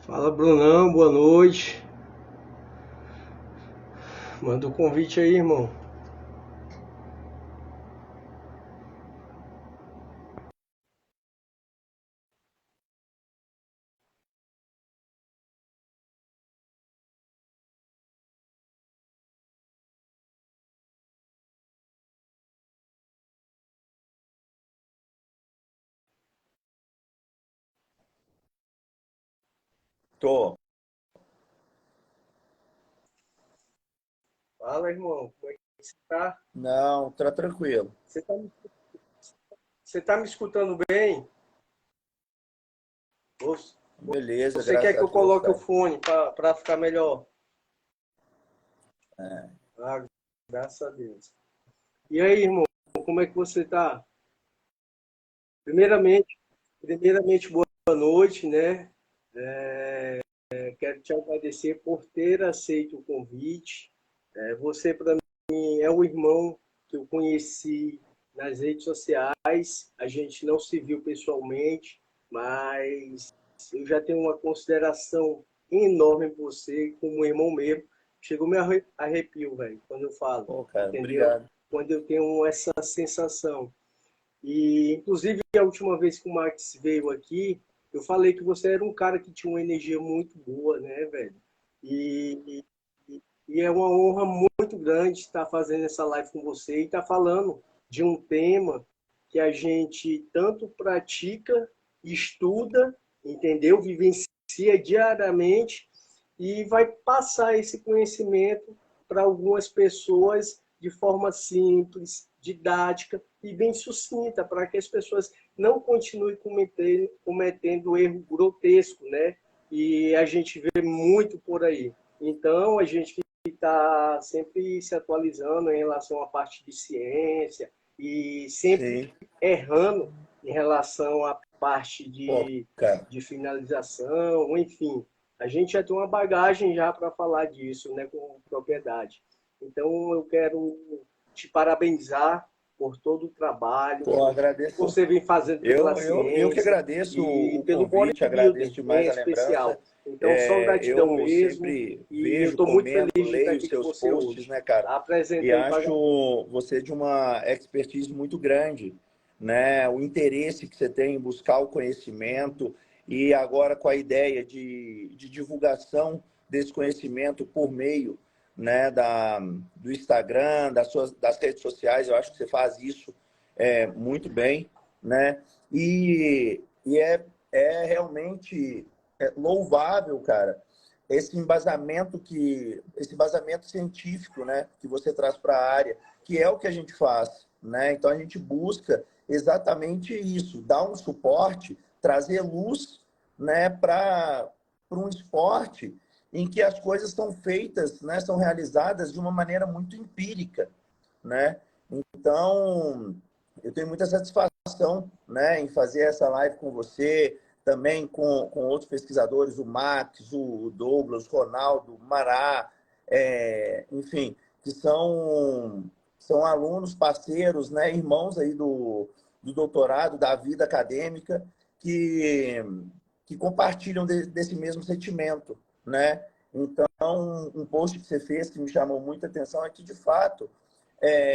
Fala, Brunão, boa noite. Manda o convite aí, irmão. Tô. Fala, irmão, como é que você tá? Não, tá tranquilo. Você tá, me- você tá me escutando bem? Ou Beleza, você quer graças que a eu Deus, coloque o cara. fone para ficar melhor? É. Ah, graças a Deus. E aí, irmão, como é que você tá? Primeiramente, primeiramente, boa noite, né? Quero te agradecer por ter aceito o convite. Você, para mim, é o irmão que eu conheci nas redes sociais. A gente não se viu pessoalmente, mas eu já tenho uma consideração enorme por você, como irmão mesmo. Chegou me arrepio, velho, quando eu falo, Pô, cara, entendeu? obrigado. Quando eu tenho essa sensação. E, inclusive, a última vez que o Max veio aqui, eu falei que você era um cara que tinha uma energia muito boa, né, velho? E, e é uma honra muito grande estar fazendo essa live com você e estar falando de um tema que a gente tanto pratica, estuda, entendeu? Vivencia diariamente e vai passar esse conhecimento para algumas pessoas de forma simples, didática e bem sucinta, para que as pessoas não continuem cometendo erro grotesco, né? E a gente vê muito por aí. Então, a gente está sempre se atualizando em relação à parte de ciência e sempre Sim. errando em relação à parte Pô, cara. de finalização, enfim. A gente já tem uma bagagem já para falar disso, né, com propriedade. Então, eu quero te parabenizar por todo o trabalho Pô, que agradeço. você vem fazendo pela Eu que ciência agradeço e o pelo convite, agradeço bodybuilding demais em a lembrança. especial. Então, só gratidão Eu mesmo sempre e eu vejo, estou muito comento, feliz de estar leio os aqui com seus você posts, hoje. né, cara? E Apresenta aí para acho você de uma expertise muito grande, né? O interesse que você tem em buscar o conhecimento e agora com a ideia de divulgação desse conhecimento por meio, né, do Instagram, das redes sociais. Eu acho que você faz isso muito bem, né? E é realmente louvável, cara, esse embasamento científico, né, que você traz para a área, que é o que a gente faz, né? Então a gente busca exatamente isso, dar um suporte, trazer luz, né, para um esporte em que as coisas são feitas, né, são realizadas de uma maneira muito empírica, né? Então, eu tenho muita satisfação, né, em fazer essa live com você, também com outros pesquisadores, o Max, o Douglas, o Ronaldo, o Mará, enfim, que são alunos, parceiros, né, irmãos aí do doutorado, da vida acadêmica, que, que compartilham desse mesmo sentimento, né? Então, um post que você fez que me chamou muita atenção é que, de fato,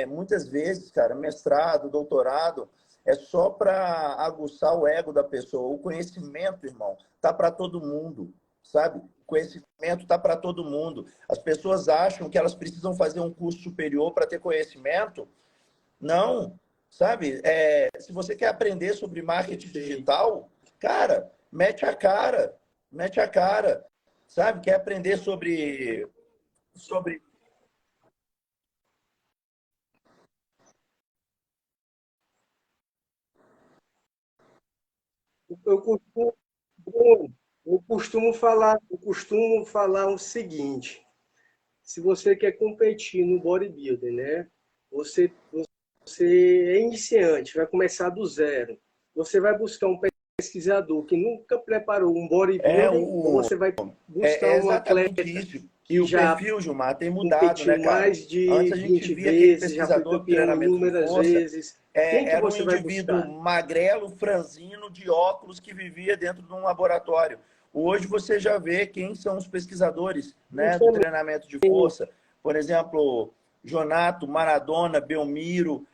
muitas vezes, cara, mestrado, doutorado, é só para aguçar o ego da pessoa. O conhecimento, irmão, tá para todo mundo, sabe? O conhecimento tá para todo mundo. As pessoas acham que elas precisam fazer um curso superior para ter conhecimento. Não, sabe? Se você quer aprender sobre marketing perfeito. digital, cara, mete a cara, sabe? Quer aprender sobre Eu costumo, eu costumo falar o seguinte: se você quer competir no bodybuilding, né? Você, você é iniciante, vai começar do zero. Você vai buscar um pesquisador que nunca preparou um é bodybuilding, ou o você vai buscar É um exatamente atleta isso. E que o já perfil, Gilmar, tem mudado, competiu né, cara? mais de Antes a gente 20 via aquele vezes, já foi pesquisador do campeão treinamento de inúmeras força, vezes. Quem que era um você vai indivíduo buscar? magrelo, franzino, de óculos, que vivia dentro de um laboratório. Hoje você já vê quem são os pesquisadores, né, do Justamente. treinamento de força. Por exemplo, Jonato, Maradona, Belmiro,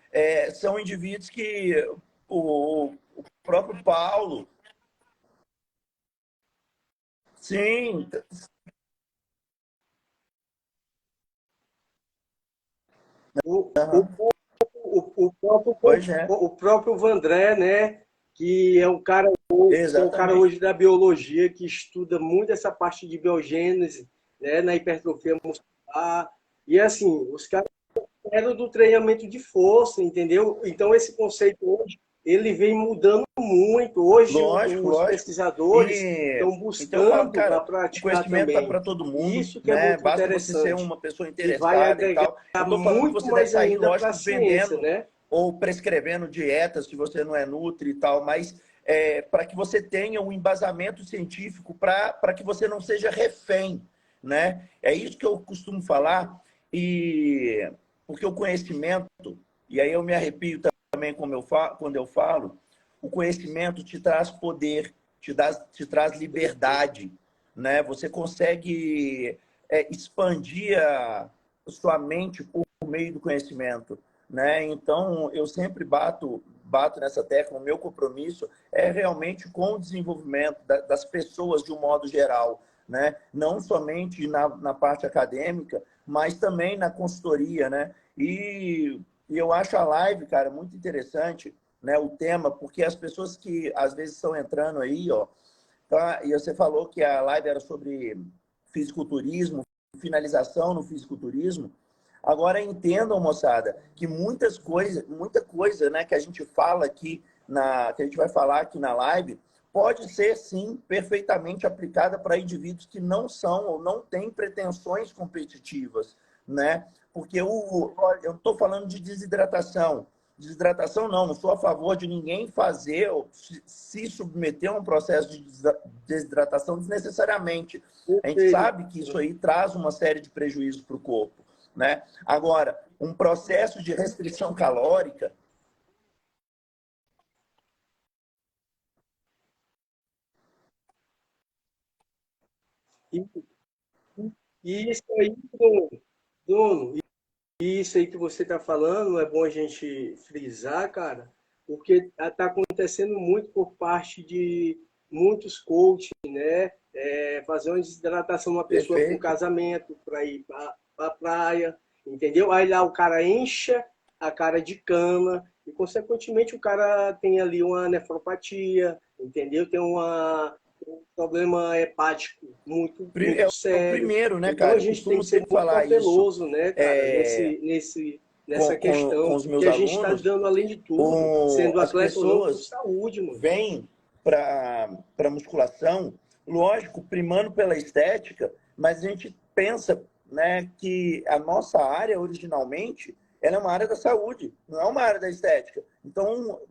são indivíduos que o próprio Paulo, sim, O, o, uhum, pois é, o próprio Vandré, né? Que é um cara, que é um cara exatamente. hoje da biologia que estuda muito essa parte de biogênese, né? Na hipertrofia muscular. E assim, os caras eram do treinamento de força, entendeu? Então esse conceito hoje ele vem mudando muito. Hoje Lógico, os lógico. pesquisadores E estão então eu falo, buscando a cara, o praticar conhecimento está também. para todo E mundo, isso que é né? muito Basta você ser interessante, uma pessoa que vai interessada e agregar tal. Não estou falando que muito você deve mais sair, ainda para a lógico, ciência, vendendo né? ou prescrevendo dietas se você não é nutri e tal, mas para que você tenha um embasamento científico para que você não seja refém, né? É isso que eu costumo falar e porque o conhecimento, e aí eu me arrepio também quando eu falo, o conhecimento te traz poder, te traz liberdade, né? Você consegue expandir a sua mente por meio do conhecimento, né? Então, eu sempre bato nessa tecla. O meu compromisso é realmente com o desenvolvimento das pessoas de um modo geral, né? Não somente na parte acadêmica, mas também na consultoria, né? E eu acho a live, cara, muito interessante, né? O tema, porque as pessoas que às vezes estão entrando aí, ó, tá? E você falou que a live era sobre fisiculturismo, finalização no fisiculturismo. Agora entendam, moçada, que muita coisa, né, que a gente fala aqui que a gente vai falar aqui na live, pode ser sim perfeitamente aplicada para indivíduos que não são ou não têm pretensões competitivas, né? Porque eu estou falando de desidratação. Desidratação não sou a favor de ninguém fazer ou se submeter a um processo de desidratação desnecessariamente. A gente Perfeito. sabe que isso aí traz uma série de prejuízos para o corpo, né? Agora, um processo de restrição calórica. E, e isso aí, Bruno, isso aí que você está falando, é bom a gente frisar, cara, porque está acontecendo muito por parte de muitos coaches, né? Fazer uma desidratação de uma pessoa para um Perfeito. casamento, para ir para a praia, entendeu? Aí lá o cara encha a cara de cana e, consequentemente, o cara tem ali uma nefropatia, entendeu? Tem um problema hepático muito, É muito o sério. primeiro, né, Então a cara? Eu gente tem costumo que ser sempre muito falar isso cauteloso, né, cara, nessa com questão, os meus porque a gente está alunos. dando, além de tudo, sendo As atleta ou não, por pessoas saúde, mano. vêm para musculação, lógico, primando pela estética, mas a gente pensa, né, que a nossa área, originalmente, ela é uma área da saúde, não é uma área da estética. Então,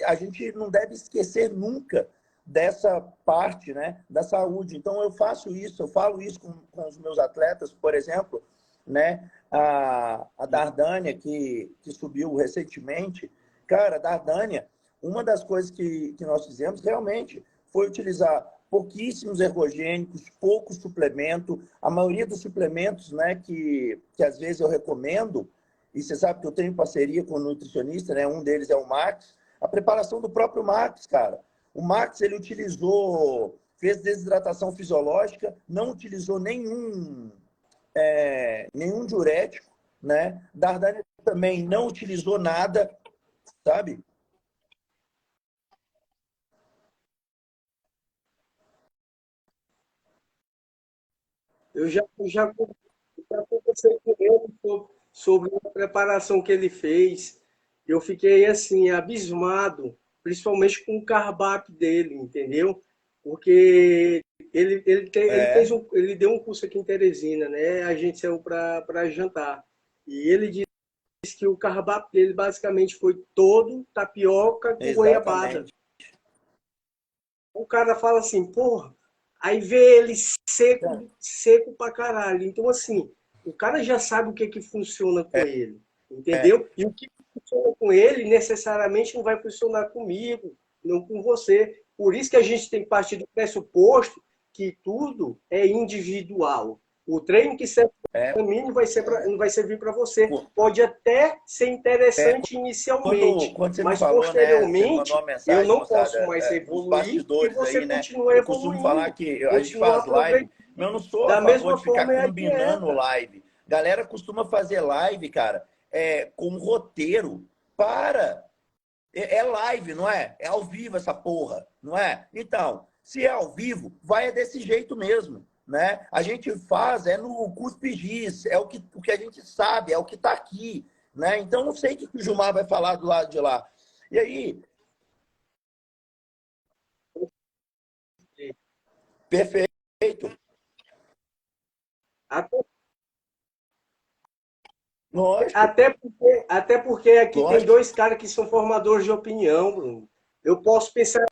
a gente não deve esquecer nunca dessa parte, né, da saúde. Então, eu faço isso, eu falo isso com os meus atletas, por exemplo, né, a Dardânia, que subiu recentemente. Cara, a Dardânia, uma das coisas que nós fizemos realmente foi utilizar pouquíssimos ergogênicos, pouco suplemento. A maioria dos suplementos, né, que às vezes eu recomendo, e você sabe que eu tenho parceria com o nutricionista, né, um deles é o Max, a preparação do próprio Max, cara. O Max, ele fez desidratação fisiológica, não utilizou nenhum diurético, né? Dardani também não utilizou nada, sabe? Eu já conversei com ele sobre a preparação que ele fez. Eu fiquei assim, abismado, principalmente com o cardápio dele, entendeu? Porque ele deu um curso aqui em Teresina, né? A gente saiu para jantar. E ele disse que o cardápio dele basicamente foi todo tapioca com goiabada. Exatamente. O cara fala assim, porra, aí vê ele seco, seco pra caralho. Então, assim, o cara já sabe o que que funciona com ele, É, entendeu? E o que funciona com ele necessariamente não vai funcionar comigo, não com você. Por isso que a gente tem que partir do pressuposto que tudo é individual. O treino que serve para mim não vai servir para você. Pode até ser interessante inicialmente, Quando você me mas falou, né, você me mandou posteriormente uma eu mensagem, não posso moçada, mais nos evoluir e bastidores você aí, né? continua Eu costumo falar evoluindo, que a gente continua faz live, aproveitando. mas eu não sou a Da favor mesma de ficar forma é a combinando dieta. live. Galera costuma fazer live, cara, com roteiro. Para! É live, não é? É ao vivo essa porra, não é? Então, se é ao vivo, vai desse jeito mesmo, né? A gente faz no cuspigis, o que a gente sabe, é o que tá aqui, né? Então, não sei o que o Gilmar vai falar do lado de lá. E aí, perfeito. Até Lógico, até porque aqui tem lógico. dois caras que são formadores de opinião, Bruno. Eu posso pensar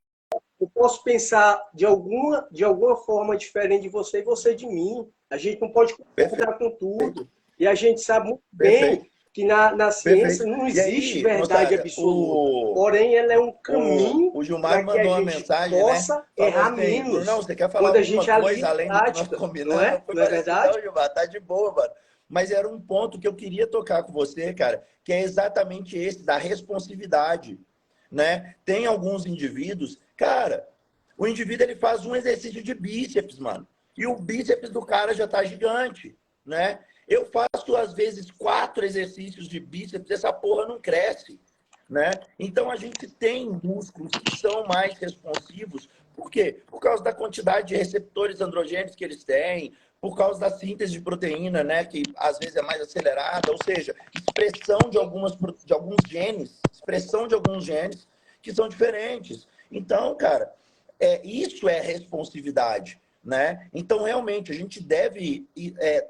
de alguma forma diferente de você e você de mim. A gente não pode Perfeito, concordar com tudo. E a gente sabe muito bem perfeito, que na ciência perfeito. não E existe aí, verdade moçada, absoluta. Porém, ela é um caminho o Gilmar para me que a mandou uma gente mensagem, né? possa Falou errar assim, Brunão, menos você quer falar quando a alguma gente alia coisa a além do que nós prática, não combinamos? é? Eu Não é falei assim, verdade? não, Gilmar, tá de boa, mano. Mas era um ponto que eu queria tocar com você, cara, que é exatamente esse, da responsividade, né? Tem alguns indivíduos, cara, o indivíduo ele faz um exercício de bíceps, mano, e o bíceps do cara já tá gigante, né? Eu faço, às vezes, 4 exercícios de bíceps, essa porra não cresce, né? Então, a gente tem músculos que são mais responsivos. Por quê? Por causa da quantidade de receptores androgênicos que eles têm, por causa da síntese de proteína, né, que às vezes é mais acelerada, ou seja, de alguns genes, expressão de alguns genes que são diferentes. Então, cara, isso é responsividade, né? Então, realmente, a gente deve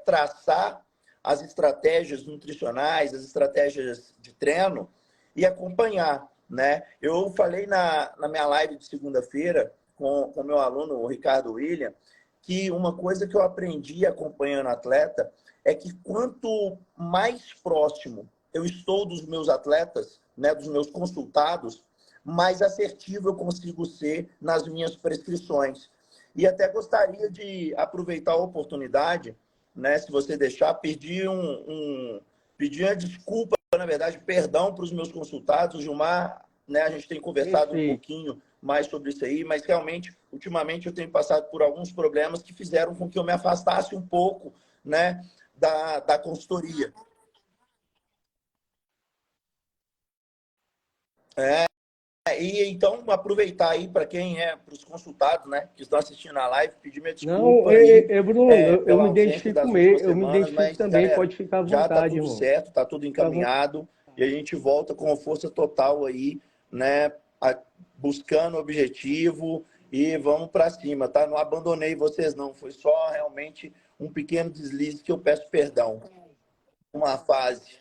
traçar as estratégias nutricionais, as estratégias de treino e acompanhar, né? Eu falei na minha live de segunda-feira com o meu aluno, o Ricardo William, que uma coisa que eu aprendi acompanhando atleta é que quanto mais próximo eu estou dos meus atletas, né, dos meus consultados, mais assertivo eu consigo ser nas minhas prescrições. E até gostaria de aproveitar a oportunidade, né, se você deixar, pedir uma desculpa, na verdade, perdão para os meus consultados. O Gilmar, né, a gente tem conversado um Perfeito. pouquinho mais sobre isso aí, mas realmente, ultimamente, eu tenho passado por alguns problemas que fizeram com que eu me afastasse um pouco, né, da consultoria. E então, aproveitar aí para quem para os consultados, né, que estão assistindo a live, pedir minha Não, desculpa aí Bruno, eu pela me ausência identifico das últimas eu me semanas, identifico mas, também, galera, pode ficar à já tá vontade, tudo irmão. certo, tá tudo Fica à vontade. encaminhado e a gente volta com força total aí, né, buscando o objetivo e vamos para cima, tá? Não abandonei vocês não, foi só realmente um pequeno deslize que eu peço perdão. Uma fase.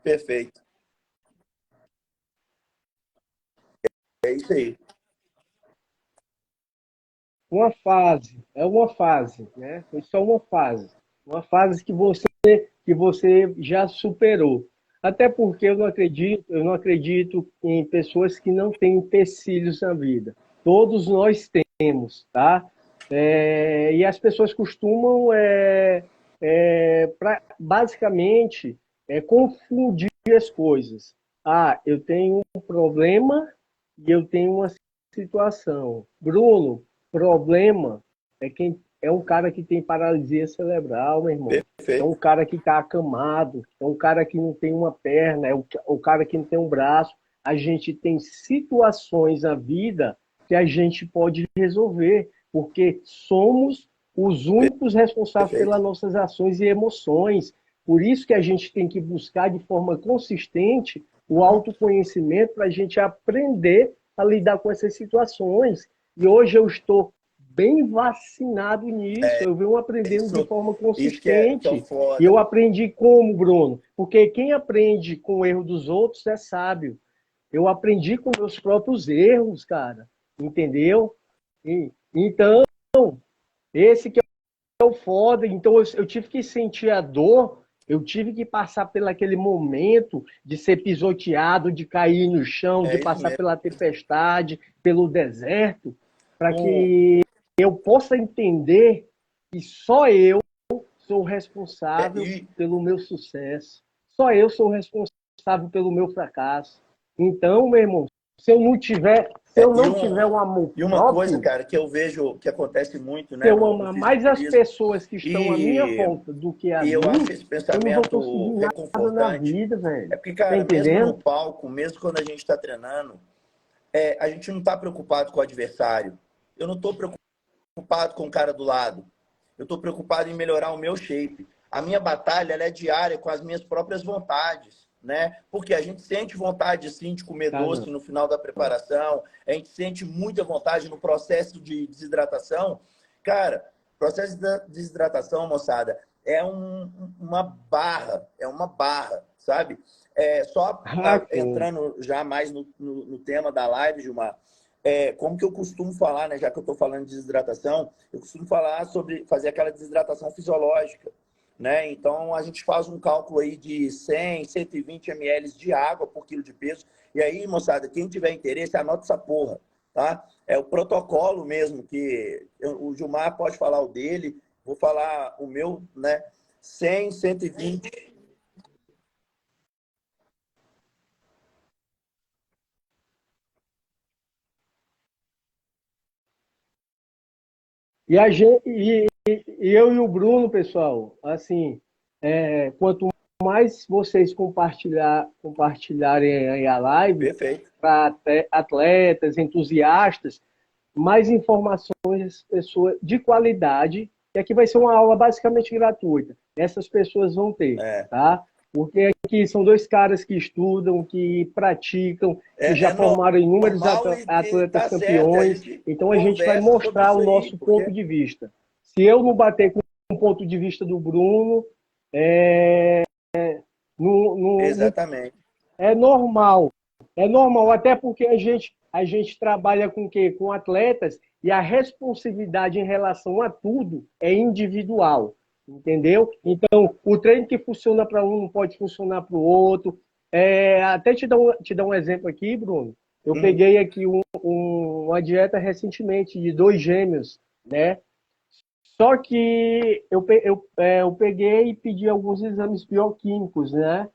Perfeito. É isso aí. É uma fase, né? Foi só uma fase que você já superou. Até porque eu não acredito em pessoas que não têm empecilhos na vida. Todos nós temos, tá? E as pessoas costumam, basicamente, confundir as coisas. Ah, eu tenho um problema e eu tenho uma situação. Bruno, problema é um cara que tem paralisia cerebral, meu irmão. É um Perfeito. cara que está acamado, é um cara que não tem uma perna, o cara que não tem um braço. A gente tem situações na vida que a gente pode resolver, porque somos os únicos responsáveis pelas Perfeito. nossas ações e emoções. Por isso que a gente tem que buscar de forma consistente o autoconhecimento para a gente aprender a lidar com essas situações. E hoje eu estou bem vacinado nisso. Eu venho aprendendo de Isso, forma isso que é o consistente. E foda. eu aprendi como, Bruno? Porque quem aprende com o erro dos outros é sábio. Eu aprendi com meus próprios erros, cara. Entendeu? Então, esse que é o foda. Então, eu tive que sentir a dor, eu tive que passar pelo aquele momento de ser pisoteado, de cair no chão, de É isso passar mesmo. pela tempestade, pelo deserto, para O, que eu possa entender que só eu sou responsável pelo meu sucesso, só eu sou responsável pelo meu fracasso. Então, meu irmão, se eu não tiver, um amor e uma próprio, coisa, cara, que eu vejo que acontece muito, se né, eu no amar mais as fisiculturismo, pessoas que estão à minha volta do que a e eu mim, acho esse eu não vou pensamento conseguir nada na reconfortante. vida, velho. É porque, Tá cara, mesmo no entendendo? palco, mesmo quando a gente está treinando, a gente não está preocupado com o adversário. Eu não estou preocupado com o cara do lado. Eu estou preocupado em melhorar o meu shape. A minha batalha ela é diária com as minhas próprias vontades, né? Porque a gente sente vontade, sim, de comer Caramba. doce no final da preparação. A gente sente muita vontade no processo de desidratação. Cara, processo de desidratação, moçada, é uma barra, sabe? Só entrando já mais no tema da live, Gilmar, como que eu costumo falar, né? Já que eu estou falando de desidratação, eu costumo falar sobre fazer aquela desidratação fisiológica, né? Então, a gente faz um cálculo aí de 100, 120 ml de água por quilo de peso. E aí, moçada, quem tiver interesse, anota essa porra, tá? É o protocolo mesmo, o Gilmar pode falar o dele, vou falar o meu, né? 100, 120. E, a gente, e eu e o Bruno, pessoal, assim, quanto mais vocês compartilharem aí a live Perfeito. para atletas, entusiastas, mais informações, pessoas de qualidade, e aqui vai ser uma aula basicamente gratuita. Essas pessoas vão ter, tá? Porque aqui são dois caras que estudam, que praticam, que já formaram inúmeros atletas tá certo, campeões. Então a gente vai conversa sobre mostrar isso o aí, nosso ponto de vista. Se eu não bater com o ponto de vista do Bruno, Exatamente. é normal. É normal, até porque a gente trabalha com o quê? Com atletas e a responsabilidade em relação a tudo é individual, entendeu? Então, o treino que funciona para um não pode funcionar para o outro. Até te dar um exemplo aqui, Bruno. Eu peguei aqui uma dieta recentemente de 2 gêmeos, né? Só que eu peguei e pedi alguns exames bioquímicos, né?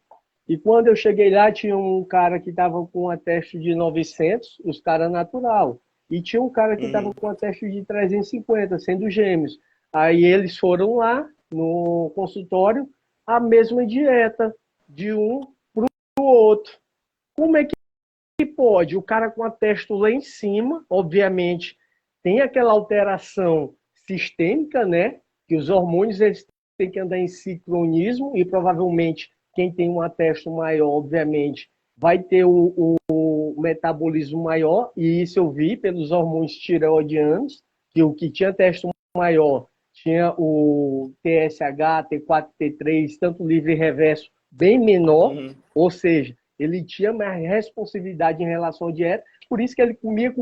E quando eu cheguei lá, tinha um cara que estava com uma teste de 900, os caras natural. E tinha um cara que estava com uma teste de 350, sendo gêmeos. Aí eles foram lá no consultório, a mesma dieta de um para o outro. Como é que pode? O cara com a teste lá em cima, obviamente, tem aquela alteração sistêmica, né? Que os hormônios eles têm que andar em sincronismo e provavelmente quem tem um atesto maior, obviamente, vai ter o metabolismo maior, e isso eu vi pelos hormônios tireoidianos, que o que tinha atesto maior tinha o TSH, T4, T3, tanto livre e reverso, bem menor, ou seja, ele tinha mais responsabilidade em relação à dieta, por isso que ele comia,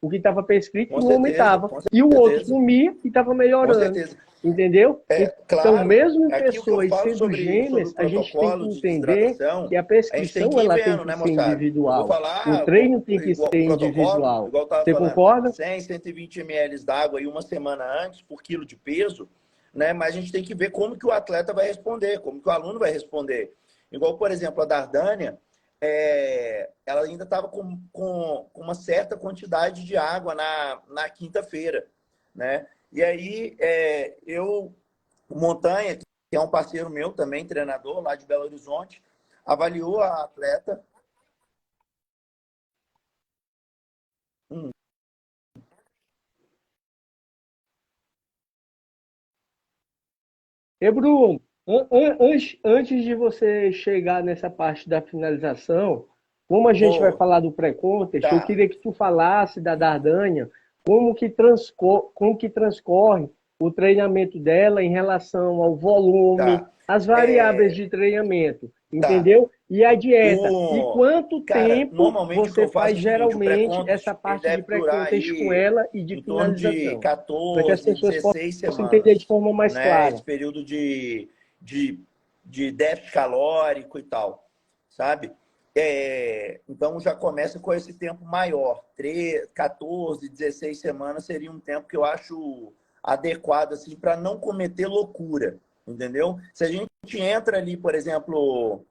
o que estava prescrito e não aumentava. E o outro comia e estava melhorando. Entendeu? Então, mesmo em pessoas sendo gêmeas, a gente tem que entender que a prescrição ela tem que ser individual. O treino tem que ser individual. Igual eu estava Você falando, concorda? 100, 120 ml d'água aí uma semana antes por quilo de peso, né? Mas a gente tem que ver como que o atleta vai responder, como que o aluno vai responder. Igual, por exemplo, a Dardânia, ela ainda estava com uma certa quantidade de água na quinta-feira, né? E aí, o Montanha, que é um parceiro meu também, treinador lá de Belo Horizonte, avaliou a atleta. E Bruno, antes de você chegar nessa parte da finalização, como a gente vai falar do pré-contest, eu queria que tu falasse da Dardanha, como que transcorre o treinamento dela em relação ao volume, as variáveis de treinamento, entendeu? E a dieta. E quanto tempo normalmente o que você eu faço é faz o seguinte, geralmente essa parte de pré-contest com ela e de em torno de finalização? Para que as 14, pessoas 16 possam entender de semanas, forma mais né? clara. Esse período de déficit calórico e tal, sabe? Então já começa com esse tempo maior. 14, 16 semanas seria um tempo que eu acho adequado assim, para não cometer loucura, entendeu? Se a gente entra ali, por exemplo,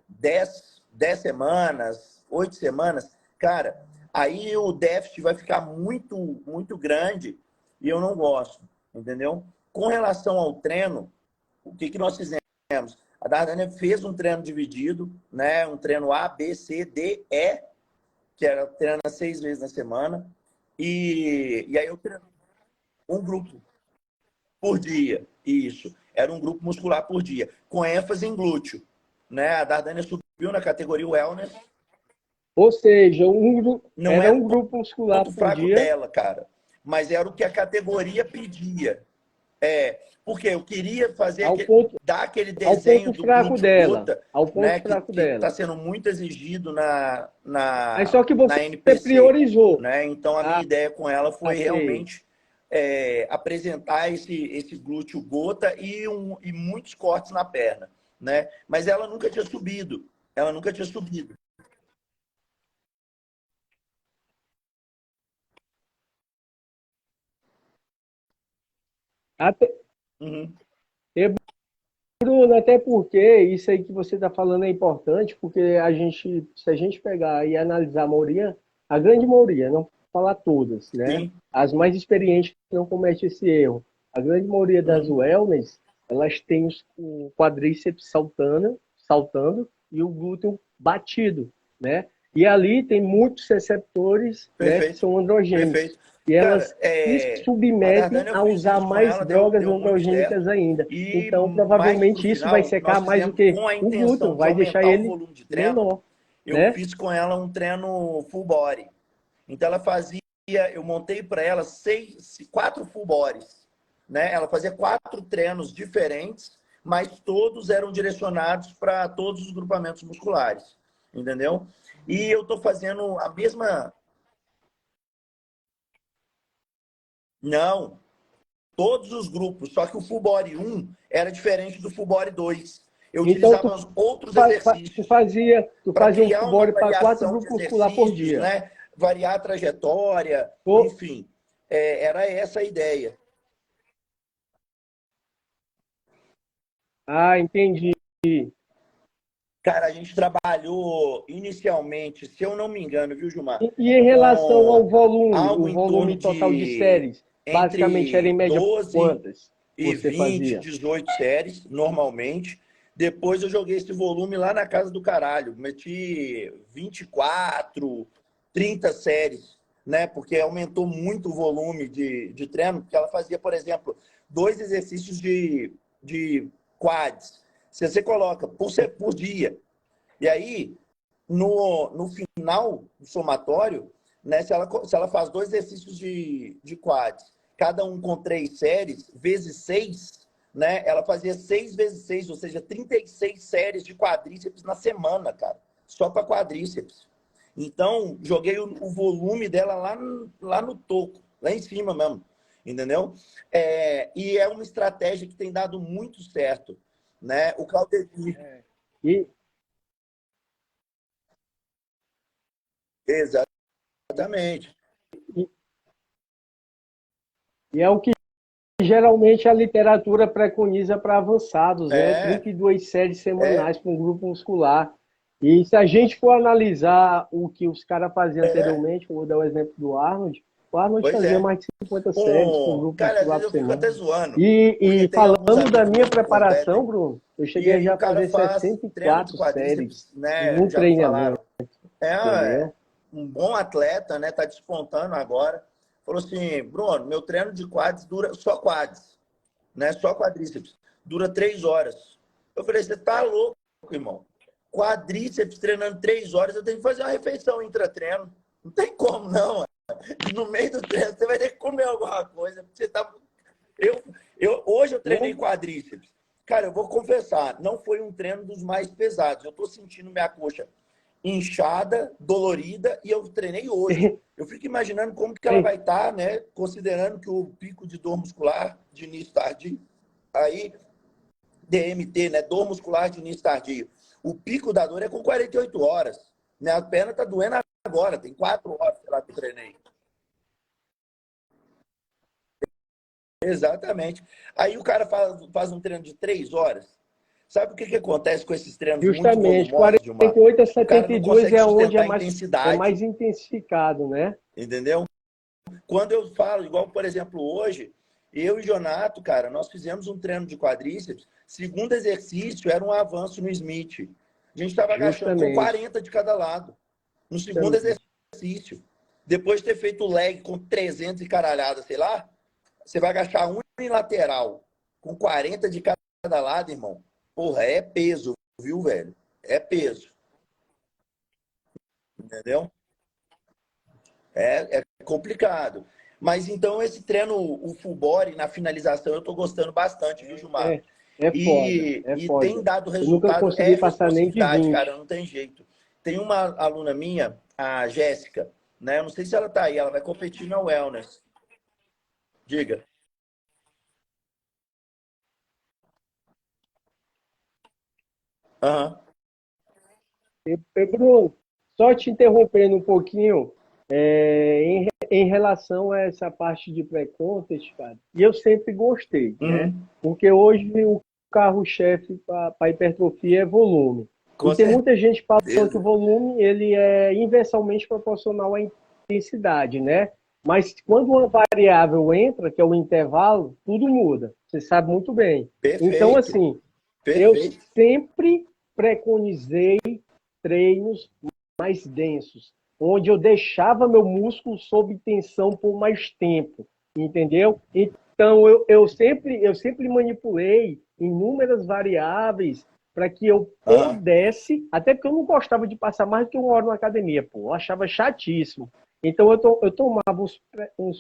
10 semanas, 8 semanas, cara, aí o déficit vai ficar muito, muito grande e eu não gosto, entendeu? Com relação ao treino, o que nós fizemos? A Dardânia fez um treino dividido, né? Um treino A, B, C, D, E, que era treino 6 vezes na semana. E aí eu treino um grupo por dia. Isso. Era um grupo muscular por dia, com ênfase em glúteo. Né? A Dardânia subiu na categoria Wellness. Ou seja, Não era era um o grupo muscular ponto por fraco dia. dela, cara. Mas era o que a categoria pedia. Porque eu queria fazer dar aquele desenho do glúteo gota, ao ponto né, fraco que está dela. sendo muito exigido Mas só que na você NPC. priorizou. Né? Então, a minha ideia com ela foi sei. realmente apresentar esse glúteo gota e muitos cortes na perna. Né? Mas ela nunca tinha subido. Ela nunca tinha subido. Até, Uhum. Bruno, até porque isso aí que você está falando é importante, porque se a gente pegar e analisar a maioria, a grande maioria, não falar todas, né? Sim. As mais experientes não cometem esse erro. A grande maioria das Uhum. wellness, elas têm o quadríceps saltando e o glúteo batido, né? E ali tem muitos receptores, né, que Perfeito. são androgênicos. Perfeito. E Cara, elas se a submetem Dardânia eu a fiz usar isso com mais ela, drogas deu muito androgênicas certo. ainda. E Então, mais pro provavelmente, isso vai final, nós secar mais o fizemos quê? com a O glúten, intenção de vai deixar aumentar o ele volume de treino. menor, Eu né? fiz com ela um treino full body. Então ela fazia, eu montei para ela 4 full bodies, né? Ela fazia 4 treinos diferentes, mas todos eram direcionados para todos os grupamentos musculares, entendeu? E eu estou fazendo a mesma. Não, todos os grupos, só que o full body 1 era diferente do full body 2. Eu Então, utilizava outros exercícios tu para fazia um criar full uma body para 4 variação de grupos muscular por exercícios, dia. né? Variar a trajetória, Tô... enfim. Era essa a ideia. Ah, entendi. Cara, a gente trabalhou inicialmente, se eu não me engano, viu, Gilmar? E em relação ao Com volume, algo o em torno volume total de de séries, basicamente era em entre média 12 quantas e você 20, fazia? 18 séries, normalmente. Depois eu joguei esse volume lá na casa do caralho. Meti 24, 30 séries, né? Porque aumentou muito o volume de treino, porque ela fazia, por exemplo, 2 exercícios de quads. Se você coloca por dia, e aí, no final do somatório, né, se ela faz 2 exercícios de quads, cada um com 3 séries, vezes 6, né, ela fazia 6 vezes 6, ou seja, 36 séries de quadríceps na semana, cara. Só para quadríceps. Então, joguei o volume dela lá no toco, lá em cima mesmo. Entendeu? E é uma estratégia que tem dado muito certo. Né? O Claudemir. E, Exatamente. e, e é o que geralmente a literatura preconiza para avançados, né? É, 32 séries é, semanais para um grupo muscular. E se a gente for analisar o que os caras faziam anteriormente, eu vou dar o exemplo do Arnold, o Arnold pois fazia é. mais de 50 séries para um grupo Cara, às muscular vezes por eu fico semana. até zoando, porque E tem alguns falando da amigos minha meus que preparação, competem, Bruno, eu e cheguei aí já o a cara fazer faz treino de 64 séries quadríceps, né? no Já me treinamento, falaram. É entendeu? um bom atleta, né? Tá despontando agora. Falou assim, Bruno, meu treino de quads dura só quads, né? Só quadríceps. Dura 3 horas. Eu falei, você tá louco, irmão? Quadríceps treinando 3 horas, eu tenho que fazer uma refeição intra-treino. Não tem como, não. No meio do treino, você vai ter que comer alguma coisa. Você tá... hoje eu treinei quadríceps. Cara, eu vou confessar, não foi um treino dos mais pesados. Eu tô sentindo minha coxa inchada, dolorida, e eu treinei hoje. Eu fico imaginando como que ela vai estar, né? Considerando que o pico de dor muscular de início tardio, aí DMT, né? Dor muscular de início tardio. O pico da dor é com 48 horas. Minha perna tá doendo agora, tem 4 horas, sei lá, que eu treinei. Exatamente. Aí o cara faz um treino de 3 horas. Sabe o que acontece com esses treinos muito Justamente, volumosos, Gilmar? 48 a O cara não 72 consegue é onde sustentar a é intensidade, mais intensificado, né? entendeu? Quando eu falo, igual, por exemplo, hoje, eu e Jonato, cara, nós fizemos um treino de quadríceps. Segundo exercício era um avanço no Smith. A gente estava agachando com Justamente. 40 de cada lado. No segundo Justamente. exercício. Depois de ter feito o leg com 300 e caralhada, sei lá, você vai agachar unilateral com 40 de cada lado, irmão. Porra, é peso, viu, velho? É peso. Entendeu? É complicado. Mas então esse treino, o full body, na finalização, eu tô gostando bastante, viu, Gilmar? É, é foda, é E tem foda. dado Eu nunca resultado, é consegui passar nem de responsividade, cara, 20. não tem jeito. Tem uma aluna minha, a Jéssica, né? Eu não sei se ela tá aí, ela vai competir na Wellness. Diga. Aham. Bruno, só te interrompendo um pouquinho, em relação a essa parte de pré-contest, cara, e eu sempre gostei, né? Uhum. Porque hoje o carro-chefe para hipertrofia é volume. E Com tem muita gente falando que o certeza. volume ele é inversamente proporcional à intensidade, né? Mas quando uma variável entra, que é o intervalo, tudo muda. Você sabe muito bem. Então, Perfeito. assim, eu Perfeito. sempre preconizei treinos mais densos, onde eu deixava meu músculo sob tensão por mais tempo, entendeu? Então, eu sempre manipulei inúmeras variáveis para que eu Aham. pudesse, até porque eu não gostava de passar mais do que 1 hora na academia, pô, eu achava chatíssimo. Então, eu tomava uns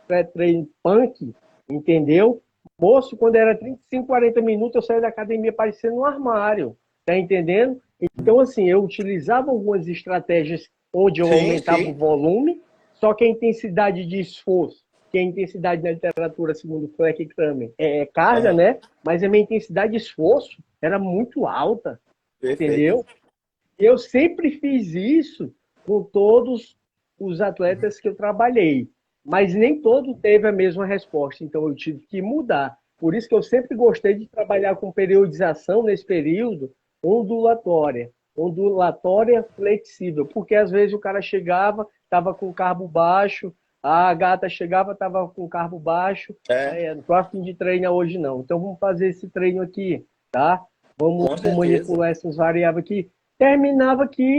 pré-treino punk, entendeu? Moço, quando era 35, 40 minutos, eu saía da academia parecendo um armário. Tá entendendo? Então, assim, eu utilizava algumas estratégias onde eu Sim, aumentava o sim. volume, só que a intensidade de esforço, que a intensidade na literatura, segundo o Fleck e Kramer, é carga, Aham. né? Mas a minha intensidade de esforço era muito alta, Perfeito. entendeu? Eu sempre fiz isso com todos os atletas que eu trabalhei, mas nem todo teve a mesma resposta, então eu tive que mudar. Por isso que eu sempre gostei de trabalhar com periodização nesse período ondulatória flexível, porque às vezes o cara chegava, estava com carbo baixo, a gata chegava, estava com carbo baixo, É, aí, não estou afim de treinar hoje não, então vamos fazer esse treino aqui, tá? Vamos com certeza. manipular essas variáveis aqui. Terminava que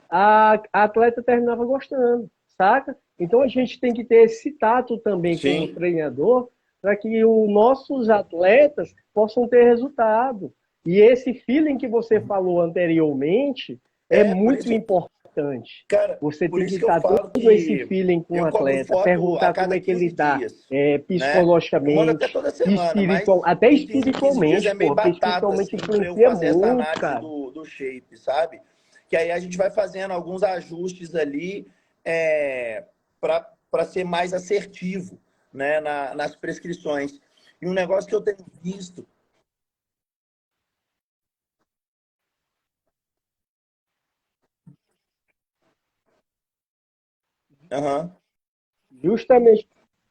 a atleta terminava gostando, saca? Então a gente tem que ter esse tato também como Sim. treinador para que os nossos atletas possam ter resultado. E esse feeling que você falou anteriormente é É, por muito isso, importante. cara, Você por tem que isso que eu estar falo tendo esse que feeling com o eu cobro atleta, foto a perguntar como cada é que ele 15 está, dias, né? Eu mando até psicologicamente, toda semana, mas até de 15 em 15 dias espiritualmente, é meio porra, porque batata, espiritualmente assim, para eu influencia fazer essa muito, análise cara. do shape, sabe? Que aí a gente vai fazendo alguns ajustes ali para ser mais assertivo, né, nas prescrições. E um negócio que eu tenho visto. Aham, Justamente.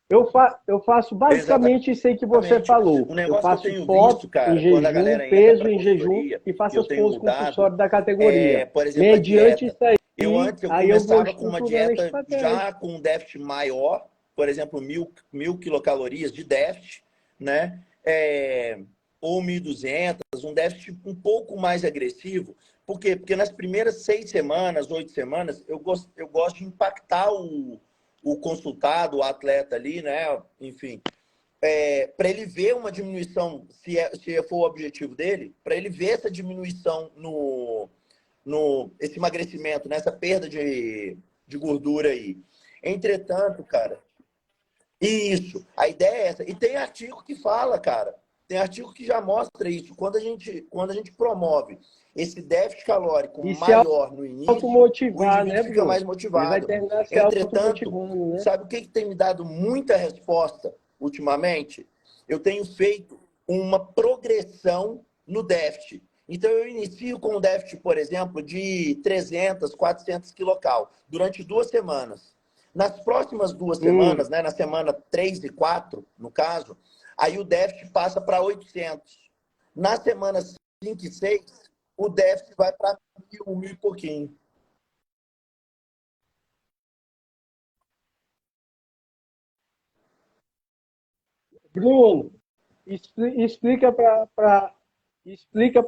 Eu faço basicamente isso aí que você exatamente. falou. Um Eu negócio que eu faço tenho foto visto, em cara, quando a jejum, galera entra peso para em jejum consultoria, e que faço eu as tenho poses mudado, compulsórias da categoria. por exemplo, a Mediante dieta. isso aí, Eu aí eu vou começava com uma estruturando a dieta estratégia. já com um déficit maior, por exemplo, mil quilocalorias de déficit, né? Ou 1.200, um déficit um pouco mais agressivo. Por quê? Porque nas primeiras 6 semanas, 8 semanas, eu gosto de impactar o consultado, o atleta ali, né? Enfim, para ele ver uma diminuição, se for o objetivo dele, para ele ver essa diminuição no esse emagrecimento, nessa perda de gordura aí. Entretanto, cara, isso, a ideia é essa. E tem artigo que fala, cara, tem artigo que já mostra isso. Quando a gente promove esse déficit calórico E se maior no início, o automotivar, indivíduo né, fica Bruno? mais Ele vai motivado. terminar se Entretanto, automotivando, né? sabe o que tem me dado muita resposta ultimamente? Eu tenho feito uma progressão no déficit. Então, eu inicio com um déficit, por exemplo, de 300, 400 quilocal durante 2 semanas. Nas próximas 2 semanas, né, na semana 3 e 4, no caso, aí o déficit passa para 800. Na semana 5 e 6, o déficit vai para 1.000, 1.000 e pouquinho. Bruno, explica explica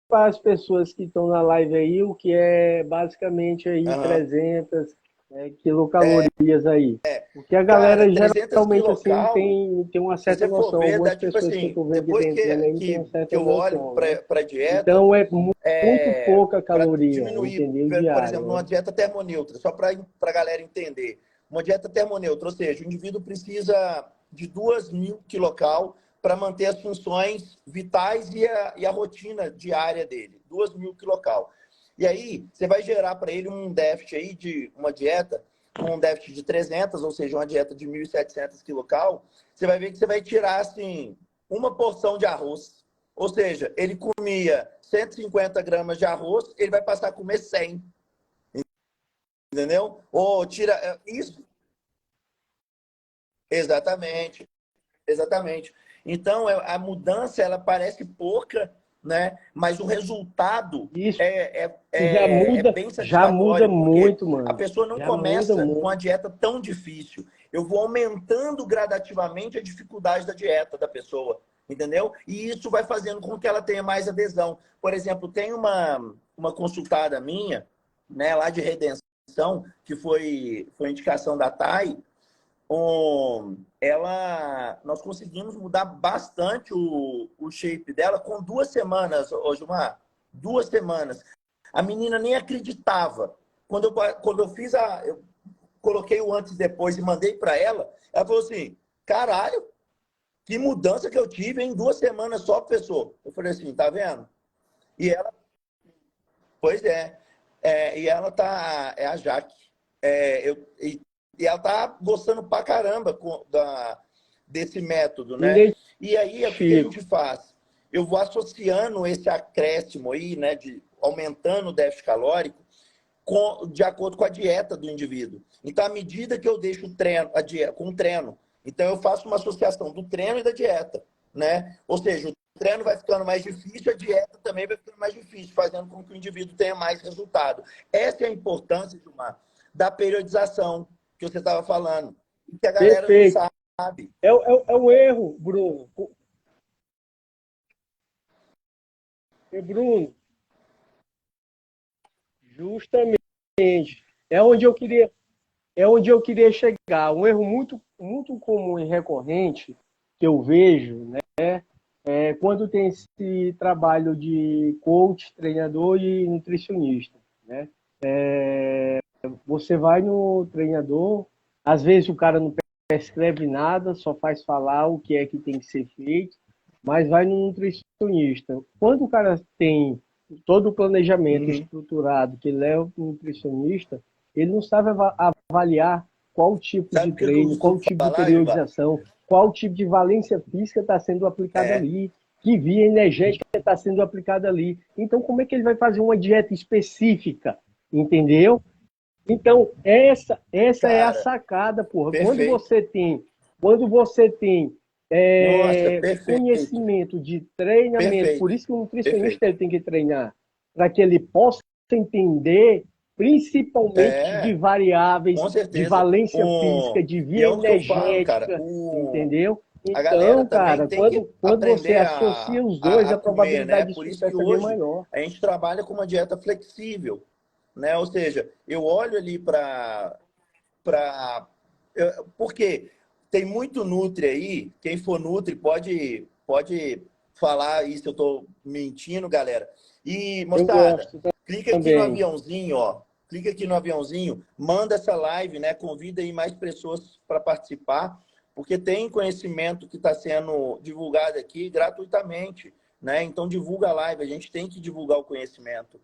para as pessoas que estão na live aí o que é basicamente aí Uhum. 300 quilocalorias aí. Porque a Cara, galera 300 geralmente assim quilocal, tem uma se certa você for noção. ver, dá Algumas tipo pessoas que eu assim, estou vendo que depois estão entrando aí não tem que, uma que certa eu olho noção, né? para dieta, Então é muito pouca para caloria, diminuir, entendeu? por Diária, exemplo, numa né? dieta termoneutra, só para a galera entender. Uma dieta termoneutra, ou seja, o indivíduo precisa de 2.000 quilocal para manter as funções vitais e a rotina diária dele. 2.000 quilocal. E aí, você vai gerar para ele um déficit aí de uma dieta com um déficit de 300, ou seja, uma dieta de 1.700 quilocal, você vai ver que você vai tirar, assim, uma porção de arroz. Ou seja, ele comia 150 gramas de arroz, ele vai passar a comer 100. Entendeu? Ou tira isso. Exatamente. Exatamente. Então, a mudança, ela parece pouca, né? Mas o resultado Isso é bem já muda satisfatório, porque muito, a mano. pessoa não Já muda começa com a muito. dieta tão difícil. Eu vou aumentando gradativamente a dificuldade da dieta da pessoa, entendeu? E isso vai fazendo com que ela tenha mais adesão. Por exemplo, tem uma consultada minha, né, lá de Redenção, que foi indicação da Thay, nós conseguimos mudar bastante o shape dela com 2 semanas, ô Gilmar. 2 semanas. A menina nem acreditava. Quando eu fiz eu coloquei o antes e depois e mandei para ela, ela falou assim: caralho, que mudança que eu tive em 2 semanas só, professor. Eu falei assim: tá vendo? E ela, pois é. E ela tá, é a Jaque. E ela tá gostando pra caramba desse método, Me né? E aí, o que que a identifico. gente faz? Eu vou associando esse acréscimo aí, né, de aumentando o déficit calórico, de acordo com a dieta do indivíduo. Então, à medida que eu deixo o treino, com o treino, então eu faço uma associação do treino e da dieta, né? Ou seja, o treino vai ficando mais difícil, a dieta também vai ficando mais difícil, fazendo com que o indivíduo tenha mais resultado. Essa é a importância, Gilmar, da periodização que você estava falando, que a galera não Perfeito. sabe. É o erro, Bruno. Bruno, justamente. É onde eu queria, é onde eu queria chegar. Um erro muito comum e recorrente que eu vejo, né, é quando tem esse trabalho de coach, treinador e nutricionista, né? Você vai no treinador, às vezes o cara não prescreve nada, só faz falar o que é que tem que ser feito, mas vai no nutricionista. Quando o cara tem todo o planejamento Uhum. estruturado que leva para o nutricionista, ele não sabe avaliar qual tipo de Sabe o que eu treino, qual costumo tipo de falar, Gilmar? periodização, qual tipo de valência física está sendo aplicada É, ali, que via energética está sendo aplicada ali. Então, como é que ele vai fazer uma dieta específica? Entendeu? Então, essa é a cara, sacada, porra. perfeito. Quando você tem Nossa, perfeito. conhecimento de treinamento, por Perfeito. isso que o nutricionista Perfeito. ele tem que treinar, para que ele possa entender principalmente de É, variáveis com de certeza. valência física, de E é via o que eu falo, cara. energética, entendeu? A galera Então, também cara, tem que quando você aprender associa os dois, a a comer, né? probabilidade de Por isso que sucesso é bem hoje maior. a gente trabalha com uma dieta flexível, né? Ou seja, eu olho ali para porque tem muito nutri aí, quem for nutri pode falar isso, eu estou mentindo, galera. E, Eu moçada, gosto clica aqui no também. aviãozinho, ó. Clica aqui no aviãozinho, manda essa live, né? Convida aí mais pessoas para participar, porque tem conhecimento que está sendo divulgado aqui gratuitamente, né? Então divulga a live, a gente tem que divulgar o conhecimento.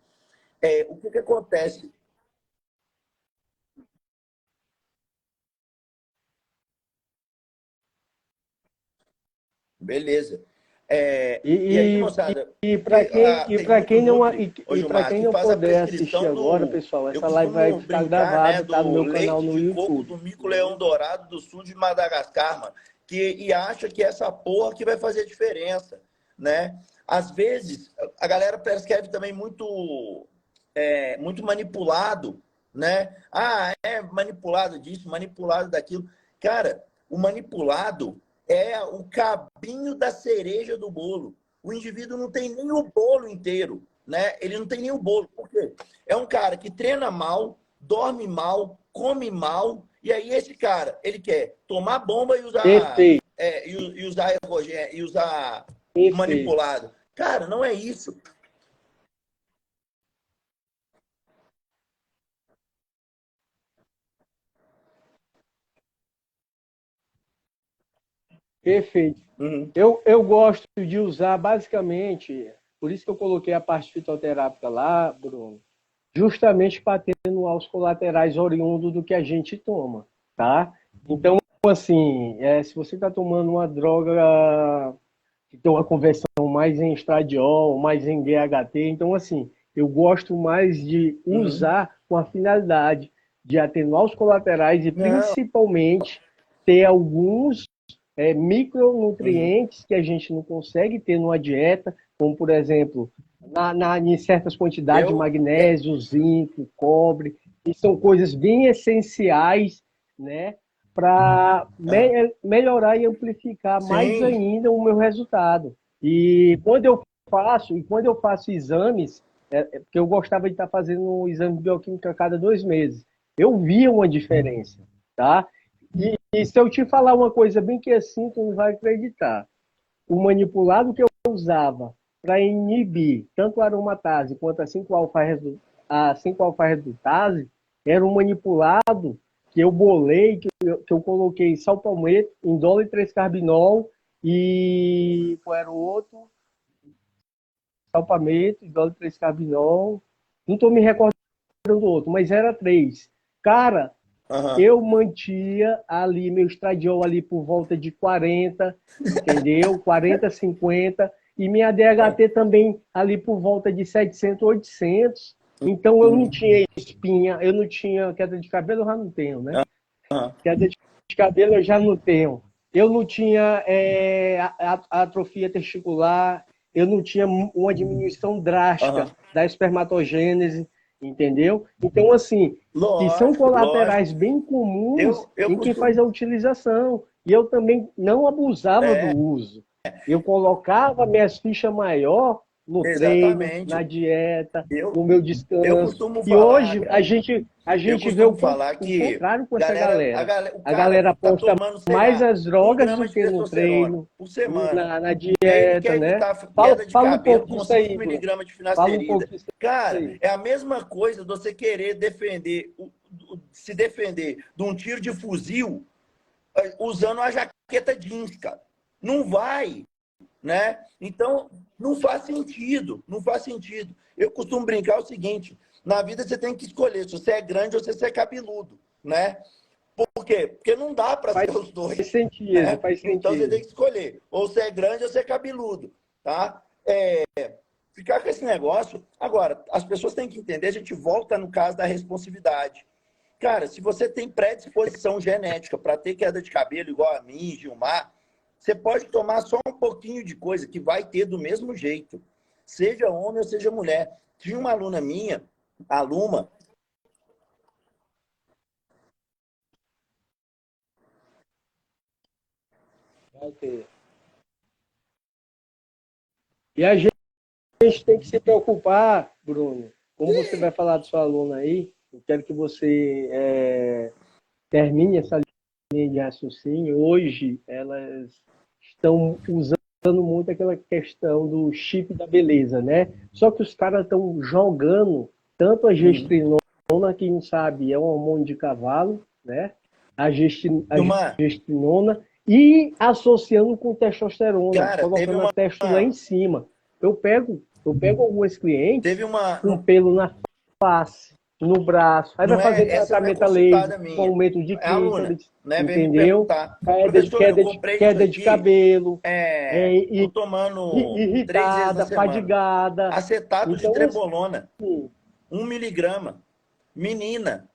O que acontece? Beleza. E aí, moçada, Para tem quem muito não nutri, ô para Gilmar, quem que não faz a puder assistir prescrição agora, do... pessoal, Eu essa live vai costumo ficar brincar, né, gravada, tá no do meu canal leite no de coco YouTube. do mico-leão dourado do sul de Madagascar, mano, e acha que essa porra que vai fazer diferença, né? Às vezes, a galera prescreve também muito manipulado, né? Ah, é manipulado disso, manipulado daquilo. Cara, o manipulado é o cabinho da cereja do bolo. O indivíduo não tem nem o bolo inteiro, né? Ele não tem nem o bolo. Por quê? É um cara que treina mal, dorme mal, come mal, e aí esse cara, ele quer tomar bomba e usar Perfeito, e usar ergogênio, e usar perfeito. manipulado. Cara, não é isso. Perfeito. Uhum. Eu gosto de usar basicamente, por isso que eu coloquei a parte fitoterápica lá, Bruno, justamente para atenuar os colaterais oriundos do que a gente toma, tá? Então, assim, se você está tomando uma droga que tem uma conversão mais em estradiol, mais em DHT, então, assim, eu gosto mais de Uhum. usar com a finalidade de atenuar os colaterais e, Não. principalmente, ter alguns Uhum. micronutrientes que a gente não consegue ter numa dieta, como, por exemplo, em certas quantidades de Eu. magnésio, zinco, cobre, e são coisas bem essenciais, né, para Aham. melhorar e amplificar mais Sim. ainda o meu resultado. E quando eu faço exames, porque eu gostava de estar fazendo um exame bioquímico a cada 2 meses, eu via uma diferença, tá? E se eu te falar uma coisa bem que assim, tu não vai acreditar. O manipulado que eu usava para inibir tanto a aromatase quanto a 5-alfa-redutase era um manipulado que eu bolei, que eu coloquei salpalmeto, indol e 3-carbinol e qual era o outro? Salpamento, indol e 3-carbinol. Não estou me recordando do outro, mas era 3. Cara, Aham. eu mantia ali meu estradiol ali por volta de 40, entendeu? 40, 50, e minha DHT também ali por volta de 700, 800. Então eu não Uhum. tinha espinha, eu não tinha queda de cabelo, eu já não tenho, né? Aham. Queda de cabelo eu já não tenho. Eu não tinha atrofia testicular, eu não tinha uma diminuição drástica Aham. da espermatogênese, entendeu? Então, assim, que são Lógico, lógico. colaterais bem comuns Eu em quem faz costumo. a utilização. E eu também não abusava do É, uso. Eu colocava minhas fichas maior no treino, na exatamente. dieta, Eu, no meu eu descanso. costumo E falar, hoje cara. a Eu gente vê costumo falar o que contrário com essa galera. o A cara galera tá aposta tomando, sei mais lá, nas um drogas grama do de que no testosterona treino, por semana. na E aí ele dieta, quer né? evitar queda de Fala um cabelo pouco com disso 5 aí, Bruno. miligramas de Fala um pouco finasterida. disso Cara, aí. é a mesma coisa de você querer defender, se defender de um tiro de fuzil usando a jaqueta jeans, cara. Não vai, né? Então, não faz sentido, não faz sentido. Eu costumo brincar o seguinte, na vida você tem que escolher se você é grande ou se você é cabeludo, né? Por quê? Porque não dá para ser Faz os dois, sentido, né? faz Então você tem sentido. que escolher, ou você é grande ou você é cabeludo, tá? Ficar com esse negócio. Agora, as pessoas têm que entender, a gente volta no caso da responsividade. Cara, se você tem predisposição genética para ter queda de cabelo igual a mim, Gilmar, você pode tomar só um pouquinho de coisa que vai ter do mesmo jeito. Seja homem ou seja mulher. Tinha uma aluna minha, a Luma. Vai ter. E a gente tem que se preocupar, Bruno, como você vai falar da sua aluna aí, eu quero que você termine essa linha de raciocínio. Hoje, elas estão usando muito aquela questão do chip da beleza, né? Só que os caras estão jogando tanto a Uhum. gestrinona, quem sabe é um hormônio de cavalo, né? A Gilmar, gestrinona, e associando com testosterona, cara, colocando a testo lá em cima. Eu pego algumas clientes teve uma, com pelo na face. no braço. Aí vai Não fazer é, essa não é tratamento a laser, consultada com minha. aumento de É a aluna, clítoris, né? Vem me entendeu? perguntar, professor, eu comprei isso Queda de aqui, cabelo, tô tomando 3 vezes na irritada, semana. fadigada. Acetato de Então, trebolona, assim, 1 miligrama. Menina,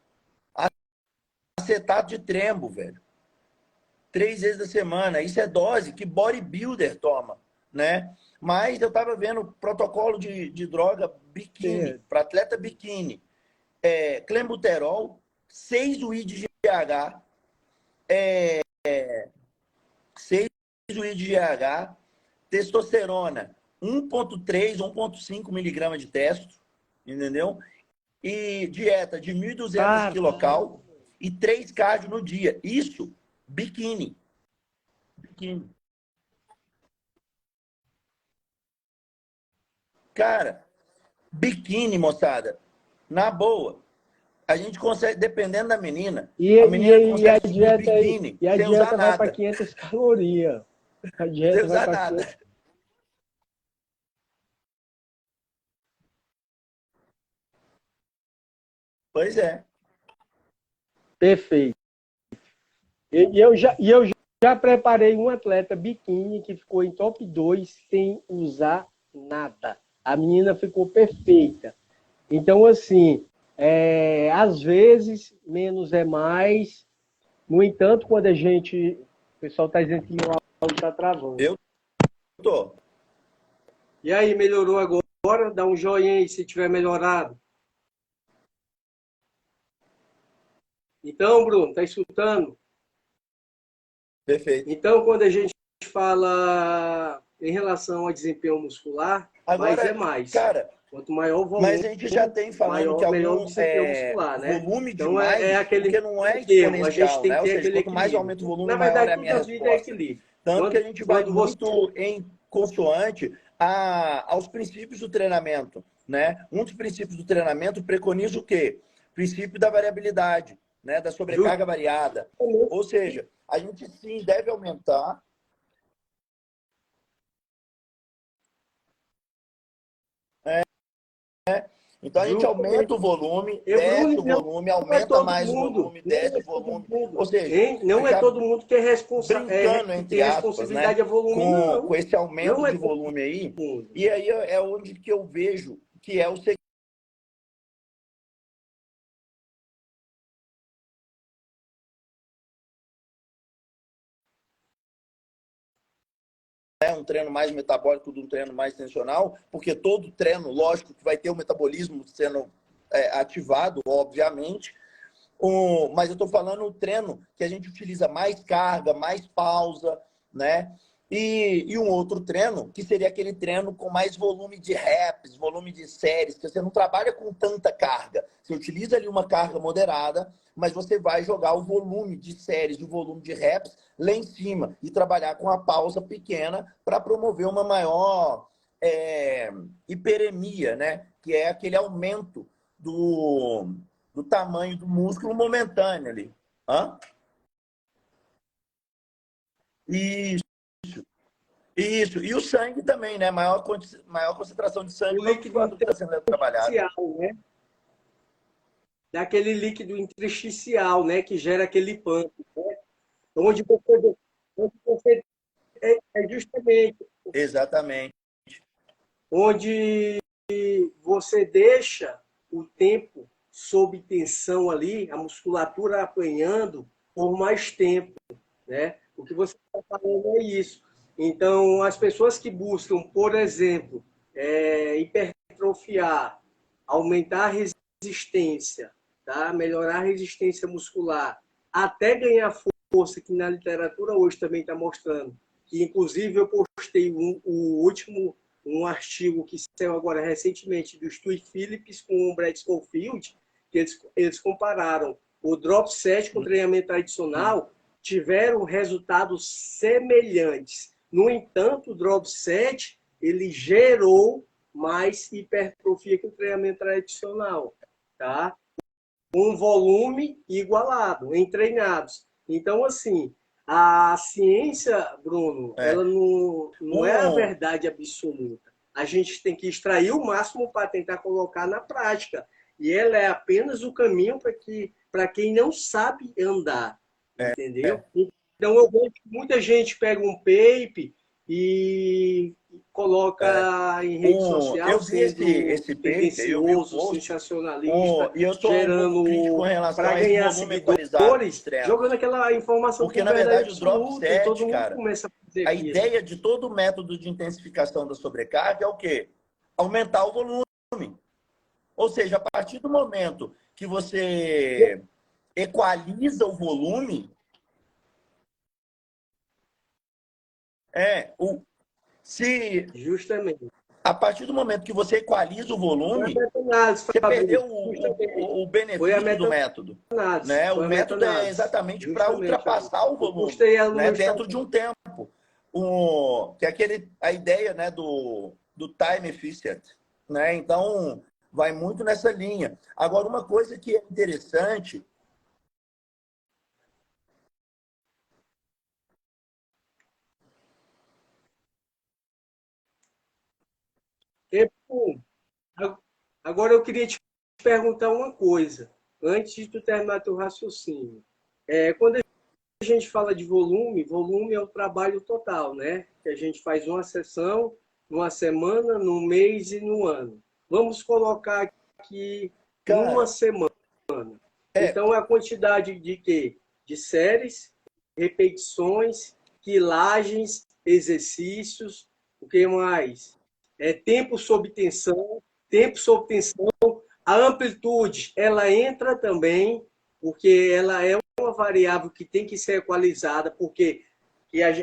acetato de trembo, velho. 3 vezes na semana. Isso é dose que bodybuilder toma, né? Mas eu tava vendo protocolo de droga biquíni, é, para atleta biquíni. Clenbuterol, 6 UI de GH, 6 UI de GH, testosterona, 1,3, 1,5 miligramas de testo, entendeu? E dieta de 1.200 cara, quilocal e 3 cardio no dia. Isso, biquíni. Biquíni. Cara, biquíni, moçada, na boa. A gente consegue, dependendo da menina, a menina consegue subir o biquíni e a sem usar dieta vai para nada. 500 calorias. A Sem dieta vai usar para nada. 500. Pois é. Perfeito. E eu já preparei um atleta biquíni que ficou em top 2 sem usar nada. A menina ficou perfeita. Então, assim, às vezes, menos é mais. No entanto, quando a gente. O pessoal está dizendo que o áudio está travando. Eu tô. E aí, melhorou agora? Dá um joinha aí se tiver melhorado. Então, Bruno, tá escutando? Perfeito. Então, quando a gente fala em relação ao desempenho muscular, mais é Agora, mais. cara, Quanto maior o mas volume, a gente já tem falando que melhor o algum desempenho muscular, né? volume Então, é demais, aquele porque não é termo. A gente exponencial, tem né? que Ou ter seja, aquele quanto mais equilíbrio. aumenta o volume, Na maior é verdade, a minha toda a vida é resposta. equilíbrio. Tanto que a gente vai Quando você... muito em consoante aos princípios do treinamento, né? Um dos princípios do treinamento preconiza o quê? O princípio da variabilidade, né? Da sobrecarga variada. Ou seja, a gente sim deve aumentar. Então a gente aumenta Justamente. o volume, E, Bruno, desce o volume, não é aumenta todo mais o mundo, volume, não desce é o todo volume. Ou mundo, seja, hein? Não é ficar todo mundo que, brincando, que tem entre aspas, né? responsabilidade a volume, Com não. esse aumento Não é de todo volume aí. mundo. E aí é onde que eu vejo que é o segredo. Um treino mais metabólico de um treino mais tensional, porque todo treino, lógico, que vai ter o metabolismo sendo ativado, obviamente. Mas eu estou falando o treino que a gente utiliza mais carga, mais pausa, né? E um outro treino, que seria aquele treino com mais volume de reps, volume de séries, que você não trabalha com tanta carga. Você utiliza ali uma carga moderada, mas você vai jogar o volume de séries e o volume de reps lá em cima e trabalhar com a pausa pequena para promover uma maior hiperemia, né? Que é aquele aumento do tamanho do músculo momentâneo ali. Hã? Isso, isso. E o sangue também, né? Maior concentração de sangue O para o líquido musculatura que está sendo trabalhada. intersticial, né? Daquele líquido intersticial, né? Que gera aquele pump, né? Onde você é justamente Exatamente. onde você deixa o tempo sob tensão ali, a musculatura apanhando por mais tempo, né? O que você está falando é isso. Então, as pessoas que buscam, por exemplo, hipertrofiar, aumentar a resistência, tá? Melhorar a resistência muscular, até ganhar força, que na literatura hoje também está mostrando, que inclusive eu postei o último um artigo que saiu agora recentemente do Stu Phillips com o Brad Schofield, que eles compararam o drop set com o treinamento tradicional, tiveram resultados semelhantes. No entanto, o drop set ele gerou mais hipertrofia que o treinamento tradicional, tá? Um volume igualado em treinados. Então, assim, a ciência, Bruno, ela É. não é a verdade absoluta. A gente tem que extrair o máximo para tentar colocar na prática. E ela é apenas o caminho para quem não sabe andar, entendeu? Então, eu vejo que muita gente pega um pape e coloca em rede social Eu vi sendo esse paper, eu vi o tendencioso, post, sensacionalista, e eu sou um pouco crítico em gerando relação para a esse ganhar volume equalizado dos seguidores, treinos. jogando aquela informação Porque, como na verdade verdade, o drop absoluta e set, todo mundo cara, começa a fazer a aquilo. ideia de todo o método de intensificação da sobrecarga é o quê? Aumentar o volume. Ou seja, a partir do momento que você equaliza o volume, se Justamente. a partir do momento que você equaliza o Foi a volume, meta-análise, você perdeu Fabrício. Justamente. o Foi a benefício do método. meta-análise. Né? O Foi a método é meta-análise. exatamente para Justamente, Fabrício. ultrapassar o Eu volume, postei ela no né? meu Dentro de Instagram. um tempo. Que é a ideia, né, do time efficient. Né? Então, vai muito nessa linha. Agora, uma coisa que é interessante. Tempo. Agora eu queria te perguntar uma coisa, antes de tu terminar teu raciocínio. Quando a gente fala de volume, volume é o trabalho total, né? Que a gente faz uma sessão, numa semana, num mês e no ano. Vamos colocar aqui numa Cara, semana. é, Então, é a quantidade de quê? De séries, repetições, quilagens, exercícios, o que mais? Tempo sob tensão, tempo sob tensão. A amplitude, ela entra também, porque ela é uma variável que tem que ser equalizada, porque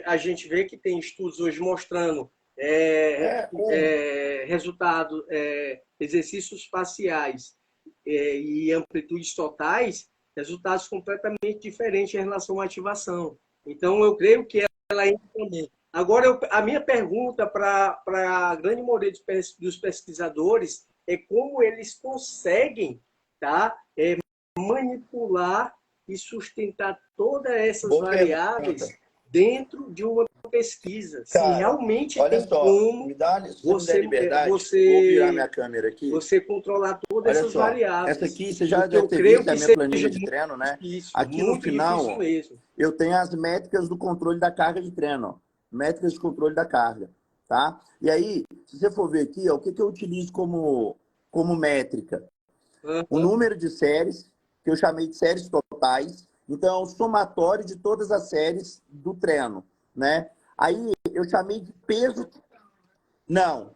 a gente vê que tem estudos hoje mostrando é um, resultados, exercícios faciais e amplitudes totais, resultados completamente diferentes em relação à ativação. Então, eu creio que ela entra também. Agora, a minha pergunta para a grande maioria dos pesquisadores é como eles conseguem, tá, manipular e sustentar todas essas boa pergunta. variáveis dentro de uma pesquisa. Se Cara, realmente olha tem só, como se você me der você, liberdade, eu vou virar minha você, câmera aqui. você controlar todas Olha essas só, essa variáveis. aqui você já Porque deve eu ter creio visto, é a que minha planilha seja de treino, muito né? difícil, Aqui no muito final, difícil ó, mesmo. eu tenho as métricas do controle da carga de treino, ó. Métricas de controle da carga, tá? E aí, se você for ver aqui, ó, o que, que eu utilizo como métrica? O Uhum. número de séries, que eu chamei de séries totais. Então, é o somatório de todas as séries do treino, né? Aí, eu chamei de peso... Não,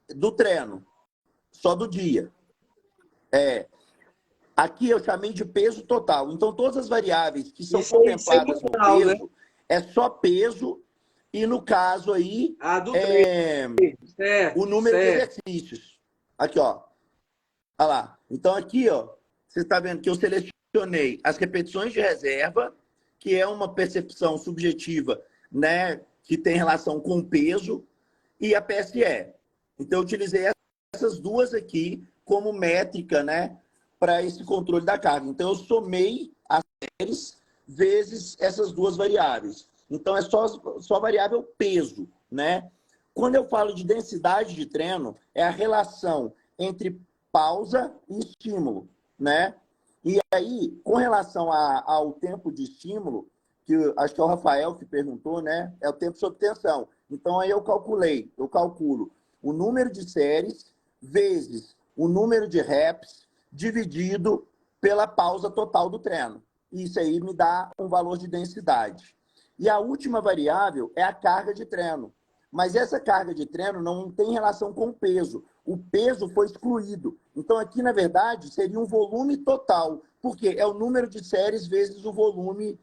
do treino, só do dia. Aqui eu chamei de peso total. Então, todas as variáveis que são Isso aí, contempladas no semanal, né? peso, é só peso, e no caso aí, A do treino. o Certo, número de certo. exercícios. Aqui, ó. Olha lá. Então, aqui, ó, você está vendo que eu selecionei as repetições de reserva, que é uma percepção subjetiva, né, que tem relação com o peso, e a PSE. Então, eu utilizei essas duas aqui como métrica, né, para esse controle da carga. Então, eu somei as séries vezes essas duas variáveis. Então, é só a variável peso, né? Quando eu falo de densidade de treino, é a relação entre pausa e estímulo, né? E aí, com relação ao tempo de estímulo, que acho que é o Rafael que perguntou, né? É o tempo sob tensão. Então, aí eu calculo o número de séries vezes o número de reps dividido pela pausa total do treino. Isso aí me dá um valor de densidade. E a última variável é a carga de treino. Mas essa carga de treino não tem relação com o peso. O peso foi excluído. Então, aqui, na verdade, seria um volume total. Porque é o número de séries vezes o volume,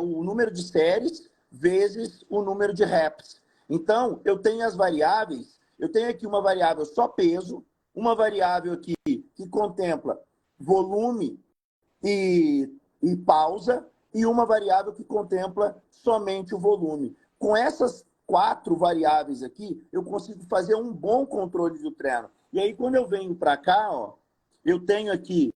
o número de séries vezes o número de reps. Então, eu tenho as variáveis, eu tenho aqui uma variável só peso, uma variável aqui que contempla volume e pausa, e uma variável que contempla somente o volume. Com essas 4 variáveis aqui, eu consigo fazer um bom controle do treino. E aí, quando eu venho para cá, ó, eu tenho aqui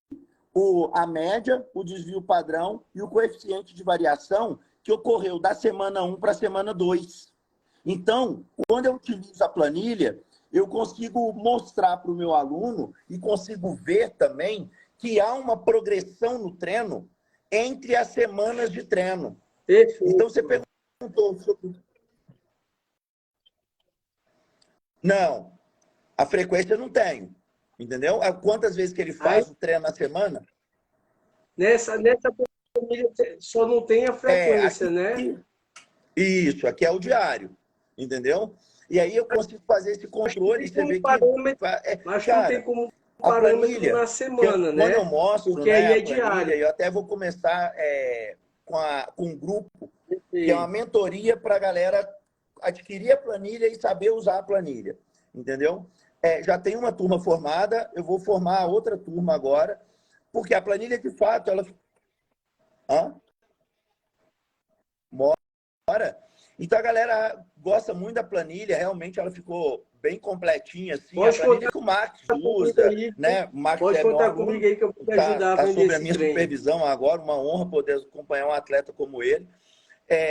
a média, o desvio padrão e o coeficiente de variação que ocorreu da semana 1 para a semana 2. Então, quando eu utilizo a planilha, eu consigo mostrar para o meu aluno e consigo ver também que há uma progressão no treino entre as semanas de treino. Perfeito. Então, você perguntou sobre... Não, a frequência eu não tenho, entendeu? Quantas vezes que ele faz o treino na semana? Nessa planilha só não tem a frequência, né? Isso, aqui é o diário, entendeu? E aí eu consigo fazer esse controle. Você vê que... Mas cara, não tem como a parâmetro planilha, na semana, né? Quando eu mostro, porque né, aí é a planilha, diário. eu até vou começar com um grupo, que é uma mentoria para a galera adquirir a planilha e saber usar a planilha, entendeu? Já tem uma turma formada, eu vou formar outra turma agora, porque a planilha, de fato, ela... Hã? Mora. Então a galera gosta muito da planilha, realmente ela ficou bem completinha, assim, Pode a planilha que o Max usa, aí, né? O Max pode é meu contar comigo aluno, aí que eu vou te ajudar a tá vender sob a esse minha treino. supervisão agora, uma honra poder acompanhar um atleta como ele.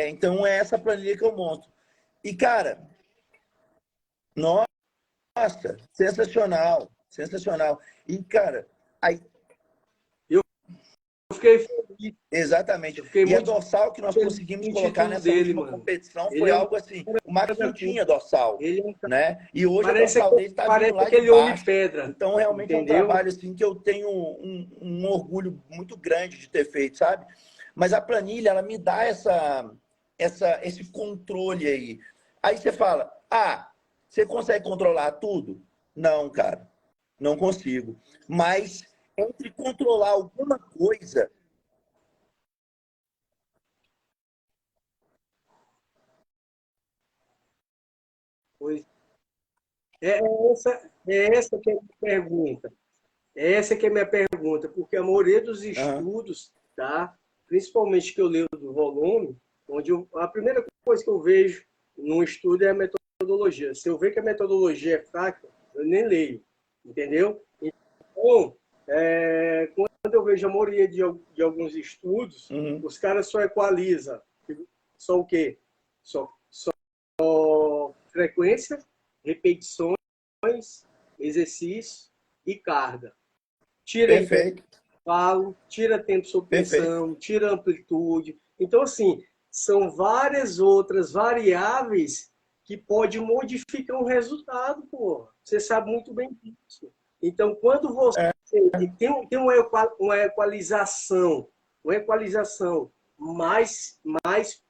Então é essa planilha que eu monto. E, cara, nossa, sensacional, sensacional. E, cara, aí... Eu fiquei feliz. Exatamente. Fiquei E a muito dorsal que nós conseguimos colocar nessa dele, última mano. competição Ele foi é um algo assim. O Max não cara tinha dorsal, ele é um cara, né? E hoje a dorsal dele está vindo parece lá de aquele homem baixo. pedra, Então, realmente é um entendeu? trabalho assim que eu tenho um orgulho muito grande de ter feito, sabe? Mas a planilha, ela me dá esse controle aí. Aí você fala, você consegue controlar tudo? Não, cara, não consigo. Mas entre controlar alguma coisa... Pois essa que é a minha pergunta. Essa que é a minha pergunta, porque a maioria dos estudos, tá? Principalmente que eu leio do volume, onde a primeira coisa que eu vejo num estudo é a metodologia. Se eu ver que a metodologia é fraca, eu nem leio, entendeu? Então, quando eu vejo a maioria de alguns estudos, os caras só equalizam. Só o quê? Só frequência, repetições, exercício e carga. Tira intervalo, tira tempo sob tensão, tira amplitude. Então, assim, são várias outras variáveis que podem modificar o resultado, pô. Você sabe muito bem disso. Então, quando você tem uma equalização mais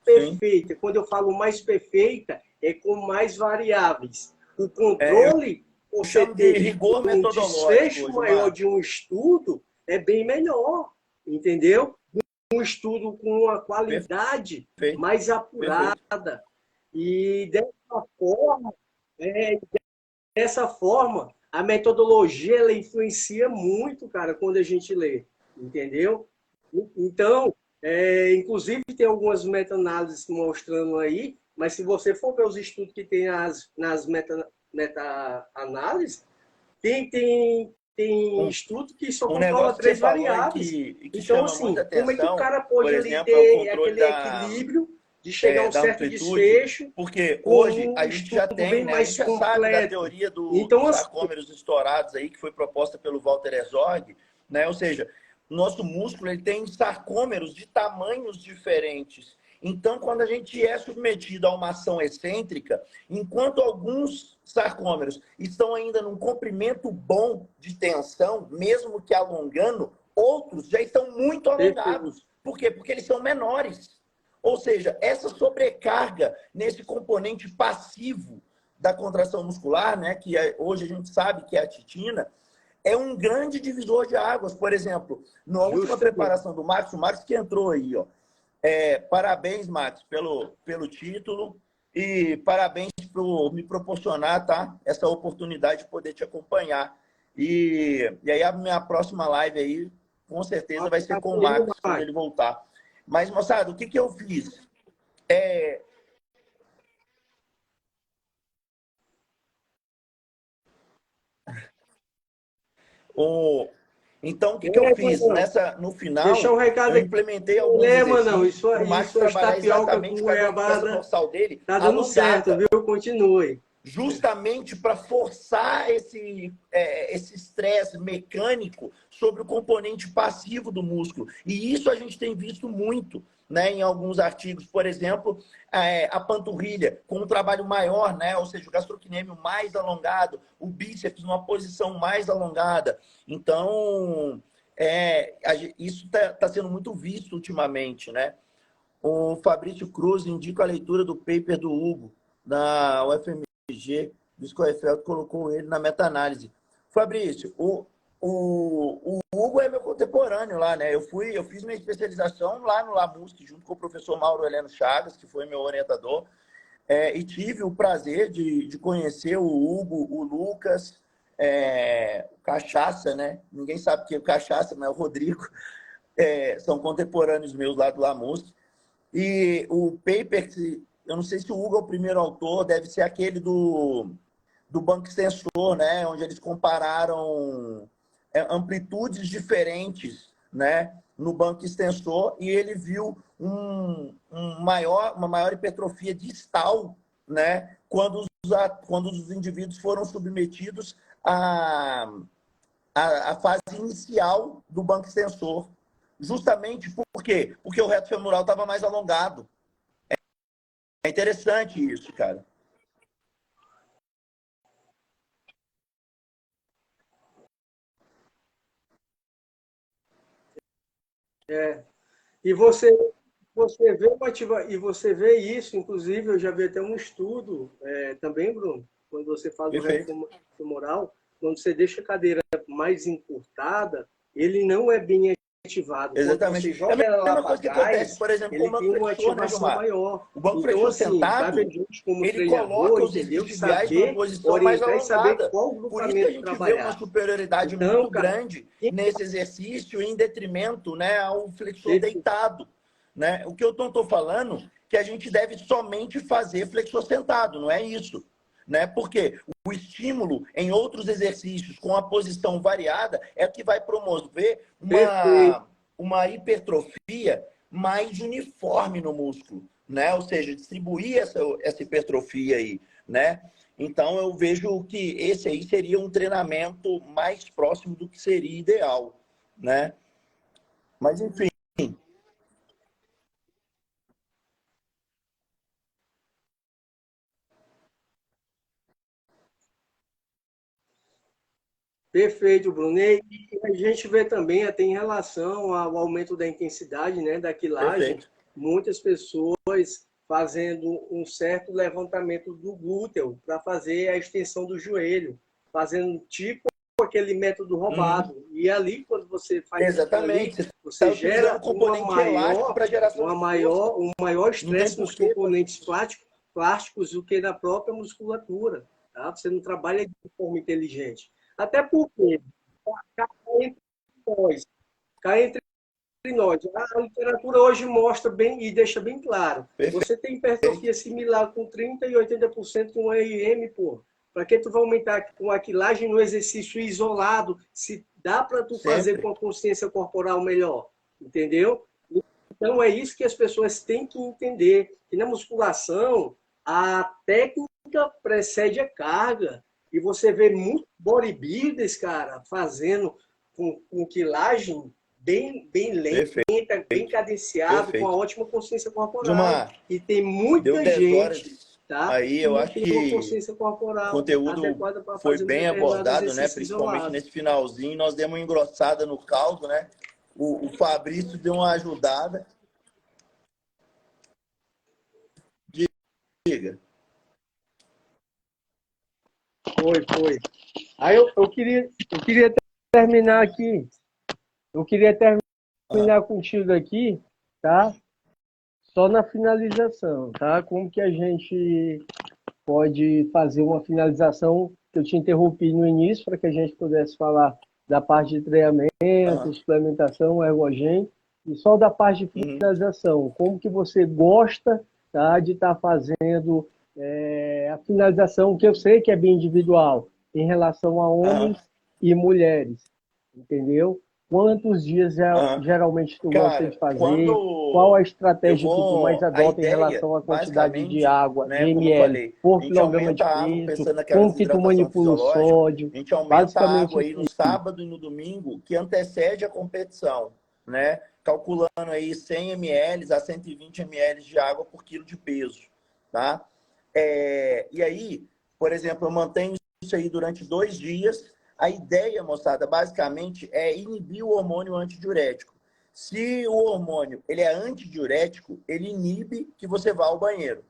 perfeita. Quando eu falo mais perfeita, é com mais variáveis. O controle, você ter rigor um desfecho hoje, maior de um estudo, é bem melhor, entendeu? Um estudo com uma qualidade mais apurada. E dessa forma, a metodologia ela influencia muito, cara, quando a gente lê, entendeu? Então, inclusive tem algumas meta-análises mostrando aí, mas se você for ver os estudos que tem nas meta-análises, tem estudo que só controla 3 variáveis. Que então, chama assim, muita como é que o atenção, cara pode por ali exemplo, é o ter controle aquele equilíbrio de chegar a um da certo amplitude, desfecho, porque com hoje a um gente já estudo tem, bem né? A mais gente já sabe da completo? teoria Então, dos assim, sarcômeros estourados aí, que foi proposta pelo Walter Herzog, né? Ou seja, nosso músculo ele tem sarcômeros de tamanhos diferentes. Então, quando a gente é submetido a uma ação excêntrica, enquanto alguns sarcômeros estão ainda num comprimento bom de tensão, mesmo que alongando, outros já estão muito alongados. Por quê? Porque eles são menores. Ou seja, essa sobrecarga nesse componente passivo da contração muscular, né, que hoje a gente sabe que é a titina, é um grande divisor de águas. Por exemplo, na última preparação do Max, o Max que entrou aí, ó. Parabéns, Max, pelo título e parabéns por me proporcionar, tá, essa oportunidade de poder te acompanhar. E aí a minha próxima live aí, com certeza, vai ser com o Max, quando ele voltar. Mas, moçada, o que eu fiz? Então, o que eu fiz? No deixar final, um recado eu aqui. implementei alguns Não, exercícios para o Max isso é trabalhar tapioca exatamente com com essa goiabada. dorsal dele Tá dando certo, alongada. viu? Continue. justamente para forçar esse estresse mecânico sobre o componente passivo do músculo. E isso a gente tem visto muito, né, em alguns artigos. Por exemplo, a panturrilha com um trabalho maior, né, ou seja, o gastrocnêmio mais alongado, o bíceps numa posição mais alongada. Então, isso está sendo muito visto ultimamente, né? O Fabrício Cruz indica a leitura do paper do Hugo, da UFMG, do Schoenfeld, colocou ele na meta-análise. Fabrício, o Hugo é meu contemporâneo lá, né? Eu fiz minha especialização lá no LAMUSC, junto com o professor Mauro Heleno Chagas, que foi meu orientador, e tive o prazer de conhecer o Hugo, o Lucas, o Cachaça, né? Ninguém sabe o que é o Cachaça, mas é o Rodrigo. São contemporâneos meus lá do LAMUSC. E o paper, eu não sei se o Hugo é o primeiro autor, deve ser aquele do banco extensor, né? Onde eles compararam amplitudes diferentes, né? No banco extensor, e ele viu uma maior hipertrofia distal, né? Quando os indivíduos foram submetidos à fase inicial do banco extensor. Justamente por quê? Porque o reto femoral estava mais alongado. É interessante isso, cara. E você vê isso, inclusive, eu já vi até um estudo também, Bruno, quando você faz o Perfeito. reto femoral, quando você deixa a cadeira mais encurtada, ele não é bem ativado. Quando Exatamente. você É a joga ela lá mesma para coisa que acontece, trás, por exemplo, com o ele banco tem uma flexor, né, ativação Gilmar? maior. O banco Então, flexor assim, cabe a sentado, gente, como ele coloca treinador, os entendeu? isquiotibiais numa Saber posição mais orientar e saber alongada. qual Por isso que a grupamento gente vê uma trabalhar. superioridade Então, muito cara, grande nesse exercício em detrimento, né, ao flexor perfeito. deitado. Né? O que eu estou falando é que a gente deve somente fazer flexor sentado, não é isso. Né? Porque o estímulo em outros exercícios com a posição variada é o que vai promover uma hipertrofia mais uniforme no músculo, né? Ou seja, distribuir essa hipertrofia aí, né? Então eu vejo que esse aí seria um treinamento mais próximo do que seria ideal, né? Mas enfim. Perfeito, Bruno. E a gente vê também, até em relação ao aumento da intensidade, né, da quilagem, Perfeito. muitas pessoas fazendo um certo levantamento do glúteo para fazer a extensão do joelho, fazendo tipo aquele método Uhum. robado. E ali, quando você faz aquilo ali, Exatamente. Você está você utilizando o gera componente elástico para geração de força. um maior Não tem estresse nos porquê fazer componentes isso. plásticos do que na própria musculatura. Tá? Você não trabalha de forma inteligente. Até porque cá entre nós, cá entre nós, a literatura hoje mostra bem e deixa bem claro. Você tem hipertrofia Perfeito. similar com 30% e 80% com RM, pô. Para que tu vai aumentar com a quilagem no exercício isolado, se dá para tu fazer com Sempre. a consciência corporal melhor? Entendeu? Então é isso que as pessoas têm que entender. Que na musculação, a técnica precede a carga. E você vê muito bodybuilders, cara, fazendo com quilagem bem lenta, bem Perfeito. cadenciado, com a Perfeito. ótima consciência corporal. Gilmar, E tem deu muita 10 gente, horas tá, aí. que Eu não acho tem uma que consciência o corporal conteúdo adequada para foi fazer um bem determinado abordado, né? exercício Principalmente isolado. nesse finalzinho. Nós demos uma engrossada no caldo, né? O Fabrício deu uma ajudada. Diga. Foi. Aí eu queria terminar aqui. Eu queria Ah, terminar contigo aqui, tá? Só na finalização, tá? Como que a gente pode fazer uma finalização que eu te interrompi no início para que a gente pudesse falar da parte de treinamento, ah, suplementação, ergogênio e só da parte de uhum, finalização. Como que você gosta, tá, de estar fazendo a finalização, que eu sei que é bem individual, em relação a aham. homens e mulheres, entendeu? Quantos dias Aham. geralmente tu gosta de Cara, fazer? Qual quando a eu estratégia que tu mais vou. A adota em ideia, relação à quantidade de basicamente, água, de né, como eu ml falei, a por gente quilograma de aumenta a água peso? pensando naquela Como que tu desidratação manipula o fisiológica, sódio? a gente aumenta a Basicamente água aí isso no aí. sábado e no domingo, que antecede a competição, né? Calculando aí 100 ml a 120 ml de água por quilo de peso, tá? E aí, por exemplo, eu mantenho isso aí durante 2 dias. A ideia, moçada, basicamente é inibir o hormônio antidiurético. Se o hormônio ele é antidiurético, ele inibe que você vá ao banheiro.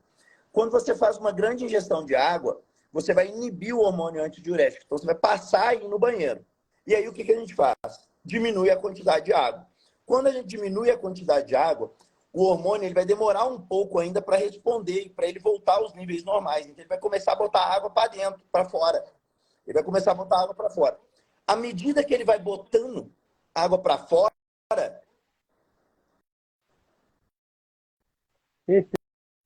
Quando você faz uma grande ingestão de água, você vai inibir o hormônio antidiurético. Então, você vai passar aí no banheiro. E aí, o que a gente faz? Diminui a quantidade de água. Quando a gente diminui a quantidade de água, o hormônio ele vai demorar um pouco ainda para responder, para ele voltar aos níveis normais. Então, ele vai começar a botar água para dentro, para fora. Ele vai começar a botar água para fora. À medida que ele vai botando água para fora,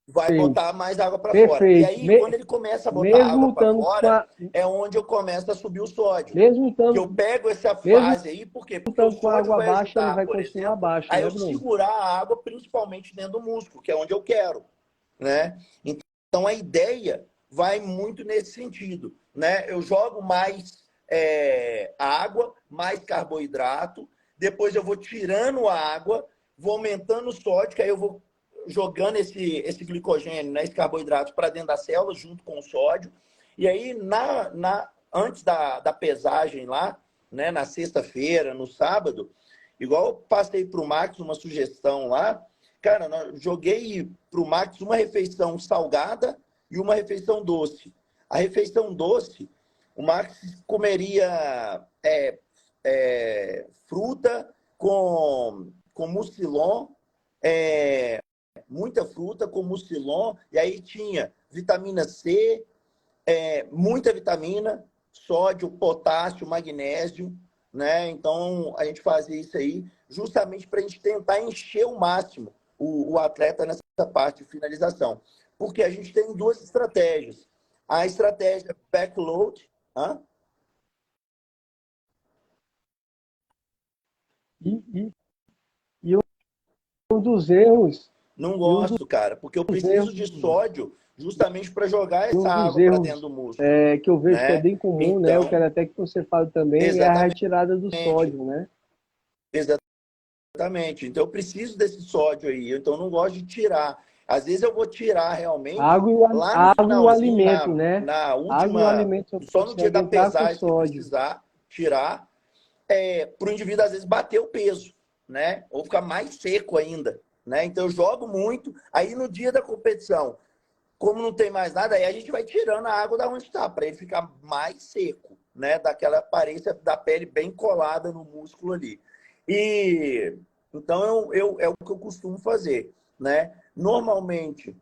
vai Perfeito, botar mais água para fora. E perfeito. aí, quando ele começa a botar água Mesmo para estando com fora, é onde eu começo a subir o sódio. mesmo Que estando, eu pego essa mesmo fase aí, por quê? Porque o estando com a sódio água vai baixa, ele ajudar, vai por continuar exemplo, baixo, a né, eu Bruno? segurar a água, principalmente dentro do músculo, que é onde eu quero, né? Então, a ideia vai muito nesse sentido, né? Eu jogo mais água, mais carboidrato, depois eu vou tirando a água, vou aumentando o sódio, que aí eu vou jogando esse glicogênio, né, esse carboidrato para dentro da célula, junto com o sódio. E aí, antes da pesagem lá, né, na sexta-feira, no sábado, igual eu passei para o Max uma sugestão lá, cara, joguei para o Max uma refeição salgada e uma refeição doce. A refeição doce, o Max comeria fruta com mucilon, muita fruta com mucilon, e aí tinha vitamina C, muita vitamina, sódio, potássio, magnésio, né? Então, a gente fazia isso aí justamente para a gente tentar encher o máximo o atleta nessa parte de finalização. Porque a gente tem duas estratégias. A estratégia backload. Hã? E, e, e um dos erros, Não e um gosto, cara, porque eu dos preciso erros, de sódio justamente para jogar e um essa dos água para dentro erros do músculo, que eu vejo que é né? bem comum, né? Eu Então, quero até que você fale também, é a exatamente, retirada do sódio, né? exatamente. Então, eu preciso desse sódio aí. Então, eu não gosto de tirar. Às vezes, eu vou tirar realmente lá no A água e o finalzinho, alimento, né? na A água e o última, alimento só só no dia consegue da entrar com pesagem, se sódio. precisar tirar, para o indivíduo, às vezes, bater o peso, né? Ou ficar mais seco ainda, né? Então, eu jogo muito. Aí, no dia da competição, como não tem mais nada, aí a gente vai tirando a água da onde está, para ele ficar mais seco, né? Daquela aparência da pele bem colada no músculo ali. E então é o que eu costumo fazer, né? Normalmente,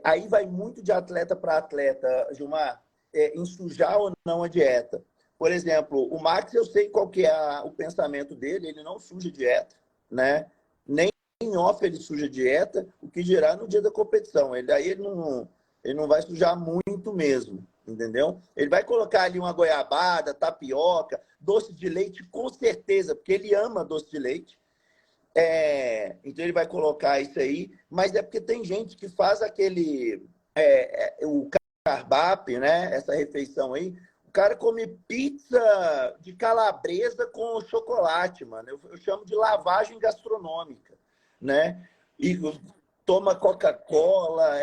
aí vai muito de atleta para atleta, Gilmar, em sujar ou não a dieta. Por exemplo, o Max, eu sei qual que é o pensamento dele, ele não suja dieta, né? Em off ele suja dieta, o que dirá no dia da competição. Ele não vai sujar muito mesmo, entendeu? Ele vai colocar ali uma goiabada, tapioca, doce de leite, com certeza, porque ele ama doce de leite. Então ele vai colocar isso aí, mas é porque tem gente que faz o cardápio, né? Essa refeição aí. O cara come pizza de calabresa com chocolate, mano. Eu chamo de lavagem gastronômica, né? E toma Coca-Cola,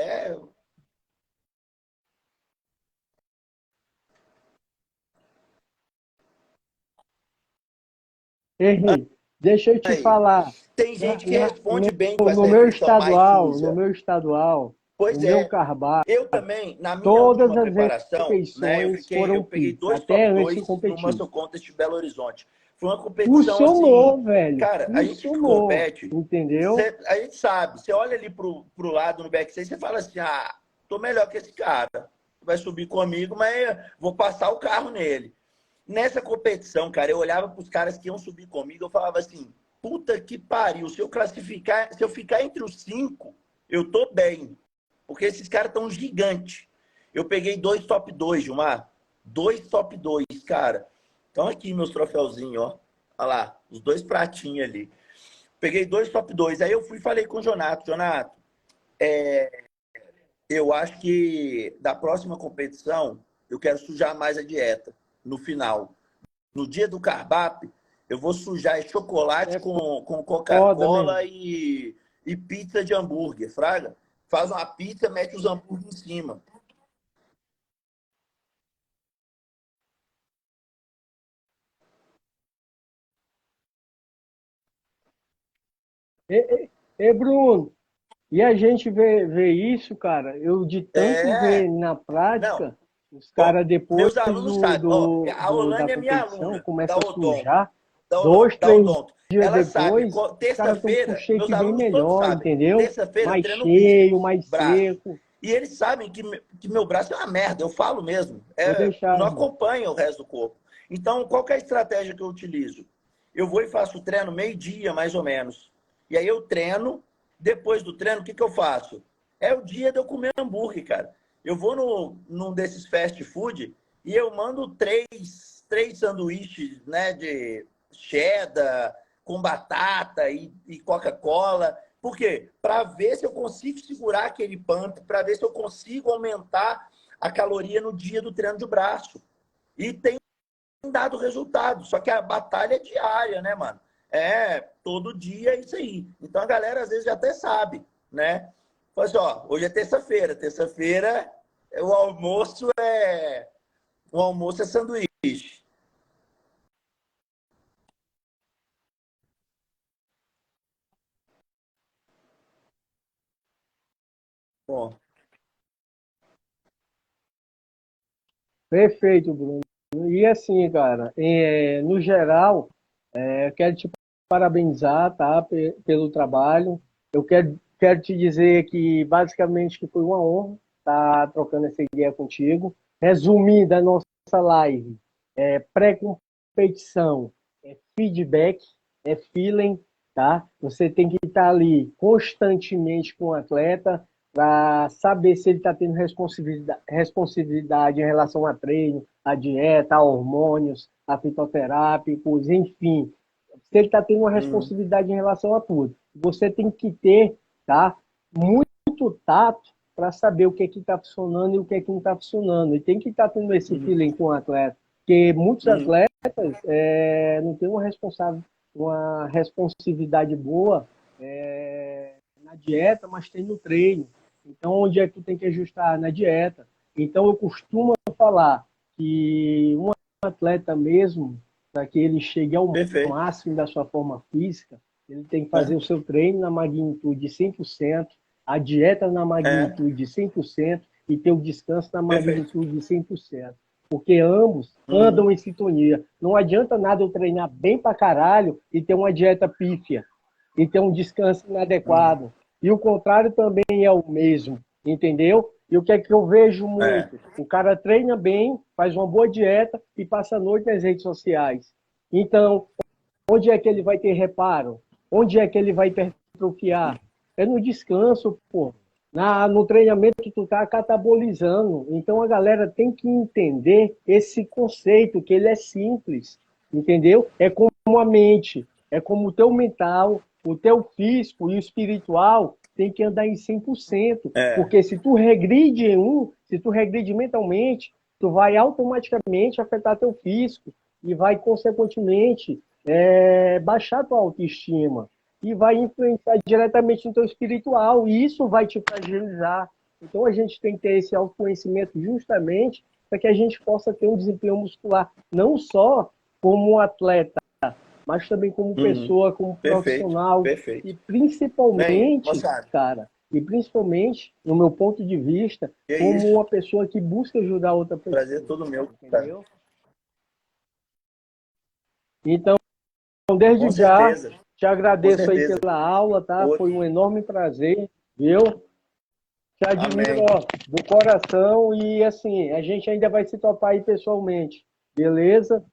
Ei, deixa eu te aí. falar. Tem gente que responde bem com essa No meu refeição mais estadual, suja. o Pois meu é. cardápio, Eu também, na minha todas última as preparação, né, refeições eu foram peguei pizza, 2 até top antes de 2 no competir. Muscle Contest de Belo Horizonte. Foi uma competição assim, Funcionou, velho. cara, a gente que Funcionou. compete, Entendeu? a gente sabe, você olha ali pro lado no backstage, você fala assim, tô melhor que esse cara, vai subir comigo, mas vou passar o carro nele. Nessa competição, cara, eu olhava pros caras que iam subir comigo, eu falava assim, puta que pariu, se eu ficar entre os 5, eu tô bem. Porque esses caras estão gigantes. Eu peguei 2 top 2, Gilmar. 2 top 2, cara. Então aqui meus troféuzinhos, ó. Olha lá, os 2 pratinhos ali. Peguei 2 top 2. Aí eu fui e falei com o Jonato. Jonato, eu acho que da próxima competição eu quero sujar mais a dieta no final. No dia do cardápio, eu vou sujar chocolate com Coca-Cola e pizza de hambúrguer, fraga. Faz uma pizza, mete os hambúrguer em cima. Bruno, e a gente vê isso, cara, eu de tanto É, ver na não. prática, os Ó, caras depois meus alunos sabem. Ó, a da Olane é minha competição aluna, da começa a Odonto. sujar, dois, Da três Odonto. dias Ela sabe, depois, os caras estão com um terça-feira, meus shape bem alunos todos melhor, sabem. entendeu? Terça-feira eu Mais treino cheio, mais braço. seco. E eles sabem que meu braço é uma merda, eu falo mesmo. Vou deixar, Não irmão. acompanha o resto do corpo. Então, qual que é a estratégia que eu utilizo? Eu vou e faço treino meio-dia, mais ou menos. E aí eu treino, depois do treino, o que, que eu faço? É o dia de eu comer hambúrguer, cara. Eu vou num desses fast food e eu mando três sanduíches, né, de cheddar, com batata e Coca-Cola. Por quê? Para ver se eu consigo segurar aquele pump, para ver se eu consigo aumentar a caloria no dia do treino de braço. E tem dado resultado. Só que a batalha é diária, né, mano? É, todo dia é isso aí. Então a galera às vezes já até sabe, né? Fala assim, ó, hoje é terça-feira. Terça-feira o almoço é sanduíche. Bom, Perfeito, Bruno. E assim, cara, no geral, eu quero te parabenizar, tá, pelo trabalho. Eu quero te dizer que basicamente que foi uma honra estar trocando essa ideia contigo. Resumindo a nossa live, pré-competição, feedback, feeling, tá? Você tem que estar ali constantemente com o atleta para saber se ele está tendo responsividade em relação a treino, a dieta, a hormônios, a fitoterápicos, enfim, se ele está tendo uma responsabilidade em relação a tudo. Você tem que ter, tá, muito tato para saber o que está funcionando e o que não está funcionando. E tem que estar tendo esse feeling com o atleta. Porque muitos atletas não têm uma responsividade boa na dieta, mas tem no treino. Então, onde é que tu tem que ajustar? Na dieta. Então, eu costumo falar que um atleta mesmo, para que ele chegue ao perfeito. máximo da sua forma física, ele tem que fazer o seu treino na magnitude de 100%, a dieta na magnitude de 100% e ter o descanso na magnitude de 100%. Porque ambos andam em sintonia. Não adianta nada eu treinar bem pra caralho e ter uma dieta pífia e ter um descanso inadequado. E o contrário também é o mesmo, entendeu? E o que é que eu vejo muito? O cara treina bem, faz uma boa dieta e passa a noite nas redes sociais. Então, onde é que ele vai ter reparo? Onde é que ele vai hipertrofiar? É no descanso, pô. No treinamento tu tá catabolizando. Então a galera tem que entender esse conceito, que ele é simples, entendeu? É como a mente, é como o teu mental, o teu físico e o espiritual tem que andar em 100%. Porque se tu regride se tu regride mentalmente, tu vai automaticamente afetar teu físico e vai, consequentemente, baixar tua autoestima e vai influenciar diretamente no teu espiritual, e isso vai te fragilizar. Então a gente tem que ter esse autoconhecimento justamente para que a gente possa ter um desempenho muscular, não só como atleta, mas também como pessoa, como profissional, Perfeito. e principalmente, Bem, cara, e principalmente, no meu ponto de vista, como uma pessoa que busca ajudar outra pessoa. Prazer todo meu, entendeu? Cara. Então, desde já, te agradeço aí pela aula, tá? Foi um enorme prazer, viu? Te admiro, ó, do coração, e assim, a gente ainda vai se topar aí pessoalmente, beleza?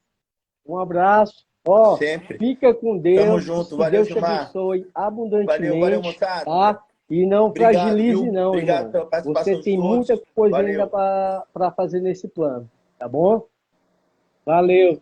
Um abraço. Ó, sempre. Fica com Deus. Tamo junto. Que Valeu, Deus te abençoe abundantemente. Valeu, moçada. Tá? E não fragilize, não, Obrigado irmão. pela participação Você tem de todos. muita coisa Valeu. ainda para fazer nesse plano, tá bom? Valeu.